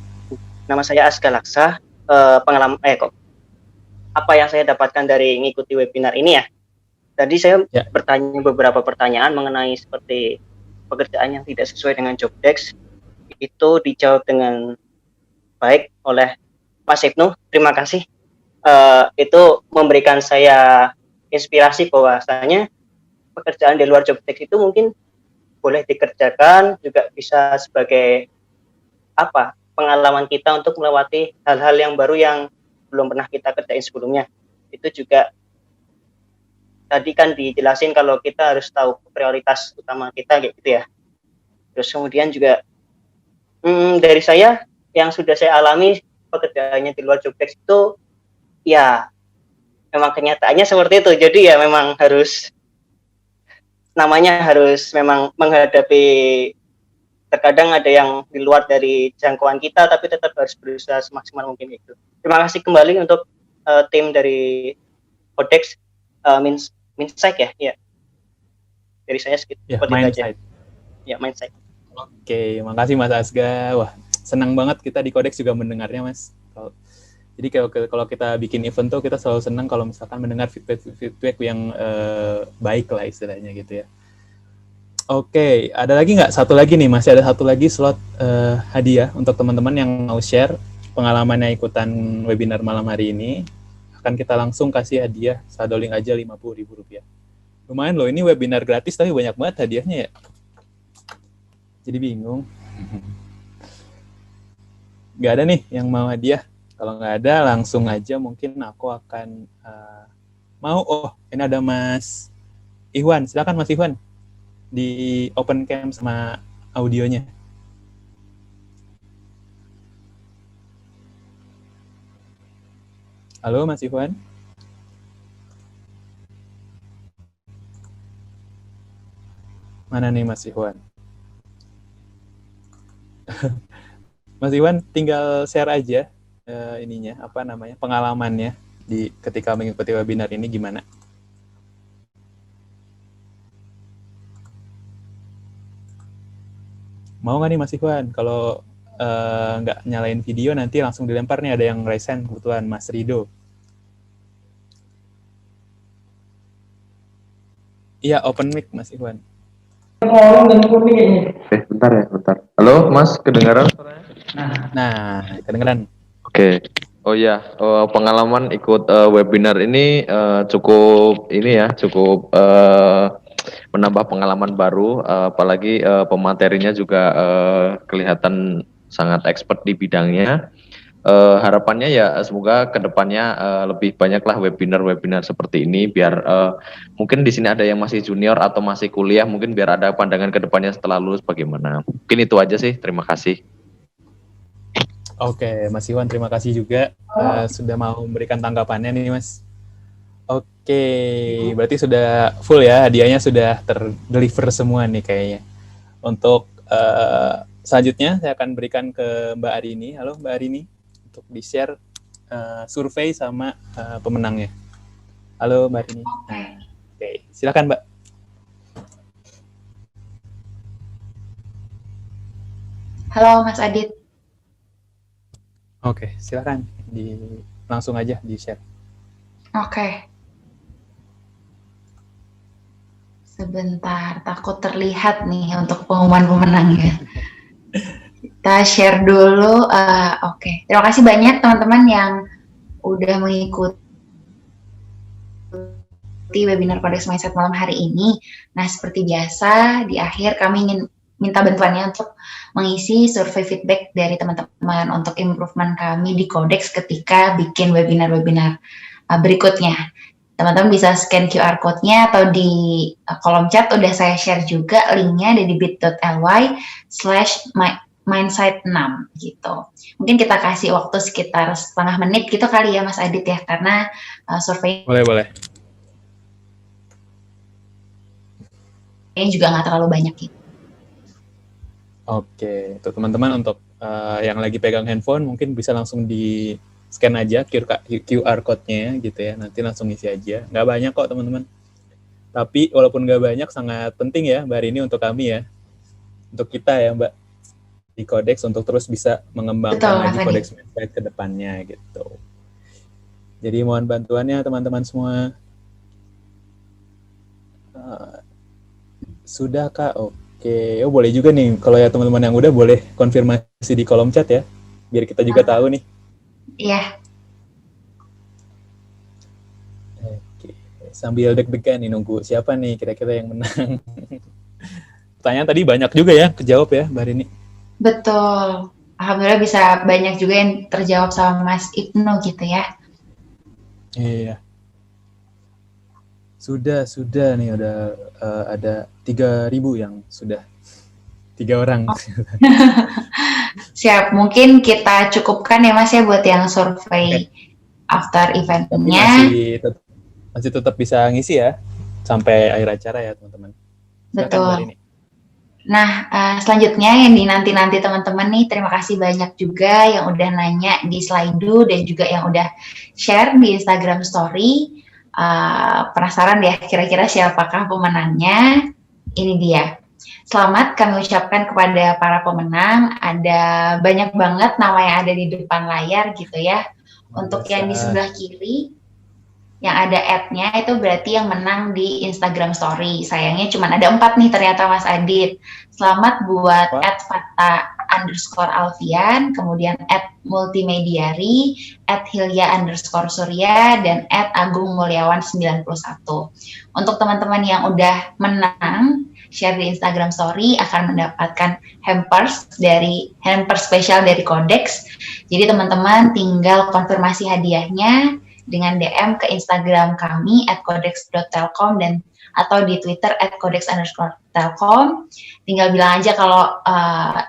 Nama saya Aska Laksa. Pengalaman kok apa yang saya dapatkan dari mengikuti webinar ini ya. Tadi saya bertanya beberapa pertanyaan mengenai seperti pekerjaan yang tidak sesuai dengan job desk. Itu dijawab dengan baik oleh Mas Ibnu. Terima kasih. Itu memberikan saya inspirasi bahwasanya pekerjaan di luar job desk itu mungkin boleh dikerjakan, juga bisa sebagai pengalaman kita untuk melewati hal-hal yang baru yang belum pernah kita kerjain sebelumnya. Itu juga tadi kan dijelasin kalau kita harus tahu prioritas utama kita kayak gitu ya. Terus kemudian juga dari saya yang sudah saya alami pekerjaannya di luar job desk itu ya memang kenyataannya seperti itu. Jadi ya memang harus memang menghadapi, terkadang ada yang di luar dari jangkauan kita, tapi tetap harus berusaha semaksimal mungkin itu. Terima kasih kembali untuk tim dari Codex Mindsight ya. Dari saya seperti itu aja. Ya, Mindsight. Oke, makasih Mas Asga. Wah, senang banget kita di Codex juga mendengarnya, Mas. Jadi kalau kita bikin event tuh kita selalu senang kalau misalkan mendengar feedback yang baik lah istilahnya gitu ya. Oke, ada lagi nggak? Satu lagi nih, masih ada satu lagi slot hadiah untuk teman-teman yang mau share pengalamannya ikutan webinar malam hari ini. Akan kita langsung kasih hadiah saldo link aja Rp50.000. Lumayan loh, ini webinar gratis tapi banyak banget hadiahnya ya. Jadi bingung. Nggak ada nih yang mau hadiah. Kalau nggak ada, langsung aja mungkin aku akan mau. Oh, ini ada Mas Iwan. Silakan Mas Iwan. Di open cam sama audionya. Halo Mas Iwan. Mana nih Mas Iwan? Mas Iwan tinggal share aja pengalamannya ketika mengikuti webinar ini gimana? Mau nggak nih Mas Iwan? Kalau nggak nyalain video nanti langsung dilempar nih, ada yang raise hand kebetulan Mas Rido. Iya, open mic Mas Iwan. Bentar. Halo Mas, kedengaran? Nah, kedengaran. Oke. Oh iya, pengalaman ikut webinar ini cukup menambah pengalaman baru, apalagi pematerinya juga kelihatan sangat expert di bidangnya. Harapannya ya semoga kedepannya lebih banyaklah webinar seperti ini, biar mungkin di sini ada yang masih junior atau masih kuliah, mungkin biar ada pandangan kedepannya setelah lulus bagaimana. Mungkin itu aja sih, terima kasih. Oke, Mas Iwan, terima kasih juga sudah mau memberikan tanggapannya nih, Mas. Oke, berarti sudah full ya, hadiahnya sudah terdeliver semua nih kayaknya. Untuk selanjutnya saya akan berikan ke Mbak Arini. Halo Mbak Arini, untuk di-share survei sama pemenangnya. Halo Mbak Arini. Oke, silakan Mbak. Halo Mas Adit. Oke, silakan langsung aja di-share. Oke. Sebentar, takut terlihat nih untuk pengumuman pemenangnya. Kita share dulu. Oke. Terima kasih banyak teman-teman yang udah mengikuti webinar Codex Mindset malam hari ini. Nah, seperti biasa, di akhir kami ingin minta bantuannya untuk mengisi survei feedback dari teman-teman untuk improvement kami di Codex ketika bikin webinar-webinar berikutnya. Teman-teman bisa scan QR code-nya atau di kolom chat udah saya share juga linknya dari bit.ly/mindsight6 gitu. Mungkin kita kasih waktu sekitar setengah menit gitu kali ya Mas Adit ya, karena survei boleh. ini juga nggak terlalu banyak gitu. Oke, untuk teman-teman untuk yang lagi pegang handphone mungkin bisa langsung di scan aja QR code-nya gitu ya, nanti langsung isi aja. Nggak banyak kok teman-teman. Tapi walaupun nggak banyak, sangat penting ya Mbak Rini untuk kami ya, untuk kita ya Mbak di Codex untuk terus bisa mengembangkan Betul, Mas lagi Adit. Codex Mindset ke depannya gitu. Jadi mohon bantuannya teman-teman semua. Sudah Kak, oke. Oh, boleh juga nih kalau ya teman-teman yang udah boleh konfirmasi di kolom chat ya, biar kita juga tahu nih. Iya. Oke. Sambil deg-degan nih nunggu siapa nih kira-kira yang menang. Pertanyaan tadi banyak juga ya kejawab ya Mbak Rini. Betul. Alhamdulillah bisa banyak juga yang terjawab sama Mas Ibnu gitu ya. Iya. Sudah nih udah ada 3.000 yang sudah 3 orang. Siap, mungkin kita cukupkan ya Mas ya buat yang survei after Tapi eventnya. masih tetap bisa ngisi ya sampai akhir acara ya teman-teman. Silakan Mbak Rini. Nah, selanjutnya yang dinanti-nanti teman-teman nih, terima kasih banyak juga yang udah nanya di Slido dan juga yang udah share di Instagram Story. Penasaran ya kira-kira siapakah pemenangnya? Ini dia. Selamat kami ucapkan kepada para pemenang. Ada banyak banget nama yang ada di depan layar gitu ya. Untuk yang di sebelah kiri, yang ada ad-nya itu berarti yang menang di Instagram Story. Sayangnya cuma ada 4 nih ternyata Mas Adit. Selamat buat @fata_alfian, kemudian @multimediari, @hilya_surya, dan @agung_mulyawan91. Untuk teman-teman yang udah menang, share di Instagram Story akan mendapatkan hampers spesial dari Codex. Jadi teman-teman tinggal konfirmasi hadiahnya dengan DM ke Instagram kami @codex.telkom dan atau di Twitter @codex_telkom. Tinggal bilang aja kalau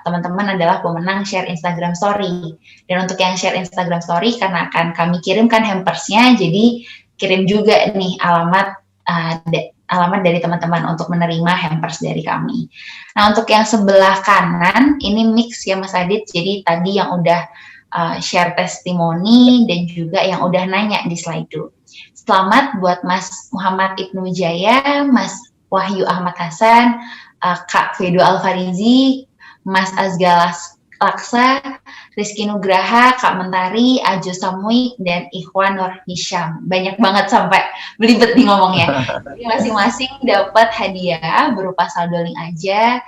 teman-teman adalah pemenang share Instagram Story. Dan untuk yang share Instagram Story, karena akan kami kirimkan hampersnya, jadi kirim juga nih alamat dari teman-teman untuk menerima hampers dari kami. Nah, untuk yang sebelah kanan, ini mix ya Mas Adit, jadi tadi yang udah share testimoni dan juga yang udah nanya di Slido. Selamat buat Mas Muhammad Ibnu Jaya, Mas Wahyu Ahmad Hasan, Kak Fedo Alfarizi, Mas Azgalas Laksa, Rizky Nugraha, Kak Mentari, Ajo Samuik, dan Ikhwan Nur Hisham. Banyak banget sampai belibet nih ngomongnya. Jadi masing-masing dapat hadiah berupa saldo link aja,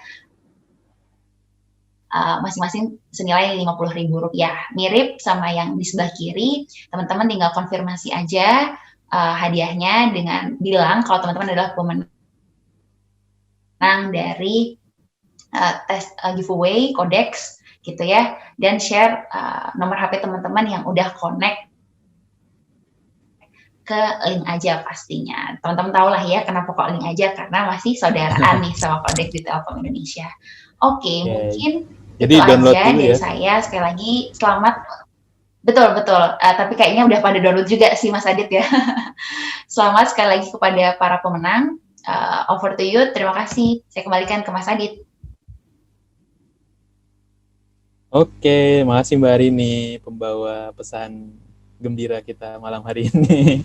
masing-masing senilai Rp50.000. Mirip sama yang di sebelah kiri, teman-teman tinggal konfirmasi aja hadiahnya dengan bilang kalau teman-teman adalah pemenang dari tes giveaway Codex gitu ya, dan share nomor HP teman-teman yang udah connect ke link aja pastinya. Teman-teman tahu lah ya kenapa kok link aja, karena masih saudaraan nih sama Codex di Telkom Indonesia. Oke, mungkin jadi itu download aja dulu dari saya. Sekali lagi selamat. Betul. Tapi kayaknya udah pada download juga sih Mas Adit ya. Selamat sekali lagi kepada para pemenang. Over to you. Terima kasih. Saya kembalikan ke Mas Adit. Oke, makasih Mbak Rini, pembawa pesan gembira kita malam hari ini.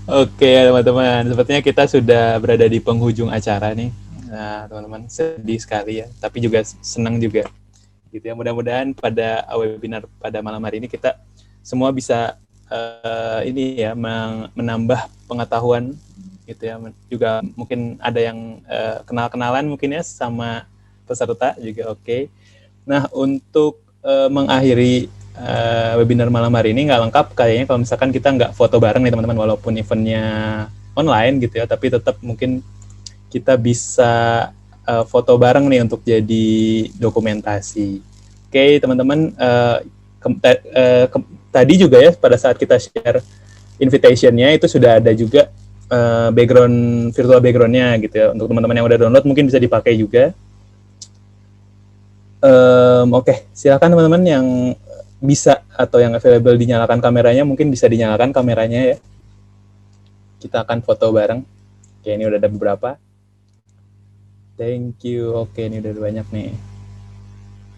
Oke teman-teman, sepertinya kita sudah berada di penghujung acara nih. Nah teman-teman, sedih sekali ya, tapi juga senang juga. Gitu ya, mudah-mudahan pada webinar pada malam hari ini kita semua bisa menambah pengetahuan gitu ya, juga mungkin ada yang kenal-kenalan mungkin ya sama peserta juga. Oke. Nah untuk mengakhiri webinar malam hari ini nggak lengkap kayaknya kalau misalkan kita nggak foto bareng nih teman-teman, walaupun eventnya online gitu ya, tapi tetap mungkin kita bisa foto bareng nih untuk jadi dokumentasi. Oke teman-teman, tadi juga ya pada saat kita share invitation-nya itu sudah ada juga virtual background-nya gitu ya. Untuk teman-teman yang udah download mungkin bisa dipakai juga. Oke, silakan teman-teman yang bisa atau yang available dinyalakan kameranya, mungkin bisa dinyalakan kameranya ya. Kita akan foto bareng. Oke, ini udah ada beberapa. Thank you. Oke, ini udah banyak nih.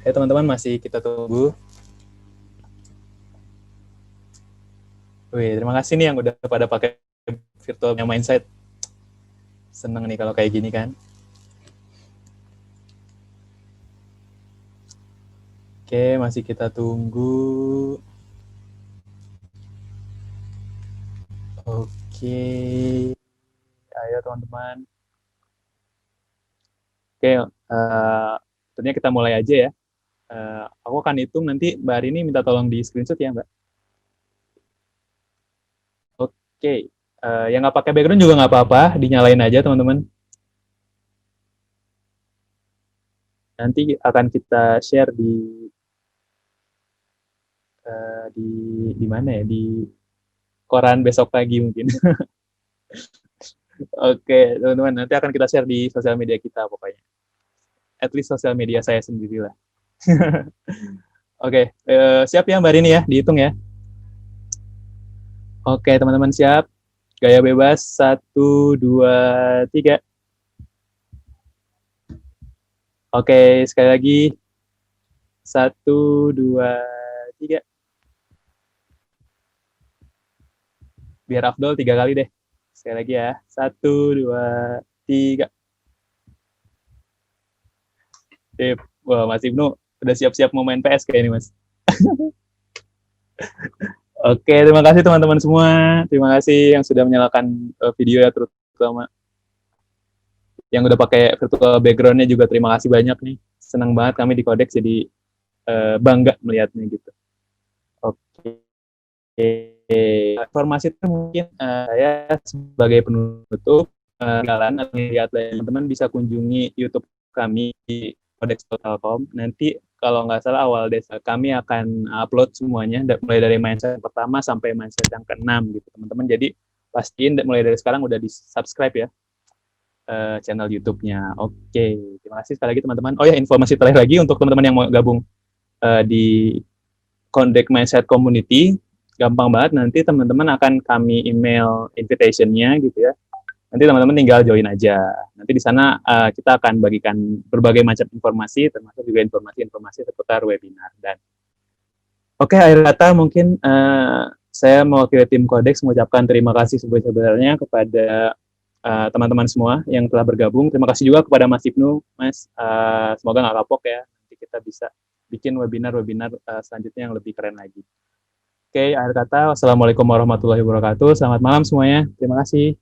Ya teman-teman, masih kita tunggu. Wih, terima kasih nih yang udah pada pakai virtualnya Mindset. Seneng nih kalau kayak gini kan. Oke, masih kita tunggu. Oke, ayo teman-teman. Oke, tentunya kita mulai aja ya. Aku akan hitung nanti Mbak Arini minta tolong di screenshot ya Mbak. Oke, yang nggak pakai background juga nggak apa-apa, dinyalain aja teman-teman. Nanti akan kita share di mana ya, di koran besok pagi mungkin. Oke teman-teman, nanti akan kita share di sosial media kita pokoknya. At least sosial media saya sendiri lah. Oke, siap ya Mbak Rini ya, dihitung ya. Oke teman-teman siap, gaya bebas 1, 2, 3. Oke, sekali lagi 1, 2, 3. Biar Afdol 3 kali deh. Sekali lagi ya, 1, 2, 3. Sip. Wah, Mas Ibnu udah siap-siap mau main PS kayak ini, Mas. Oke, terima kasih teman-teman semua. Terima kasih yang sudah menyalakan video ya, terutama yang udah pakai virtual background-nya juga terima kasih banyak nih. Senang banget kami di Codex jadi bangga melihatnya gitu. Oke. Informasi itu mungkin saya sebagai penutup jalan lihat teman-teman bisa kunjungi YouTube kami di Codex Telkom. Nanti kalau nggak salah awal desa kami akan upload semuanya mulai dari mindset pertama sampai mindset yang ke-6 gitu teman-teman. Jadi pastiin mulai dari sekarang udah di subscribe ya channel YouTube-nya. Oke, terima kasih sekali lagi teman-teman. Oh ya, informasi terakhir lagi untuk teman-teman yang mau gabung di Codex Mindset Community, gampang banget. Nanti teman-teman akan kami email invitation-nya gitu ya. Nanti teman-teman tinggal join aja. Nanti di sana kita akan bagikan berbagai macam informasi, termasuk juga informasi-informasi seputar webinar. Dan oke, akhir kata mungkin saya mewakili tim Codex mengucapkan terima kasih sebesar-besarnya kepada teman-teman semua yang telah bergabung. Terima kasih juga kepada Mas Ibnu, Mas. Semoga nggak kapok ya. Nanti kita bisa bikin webinar-webinar selanjutnya yang lebih keren lagi. Oke, akhir kata, wassalamualaikum warahmatullahi wabarakatuh. Selamat malam semuanya. Terima kasih.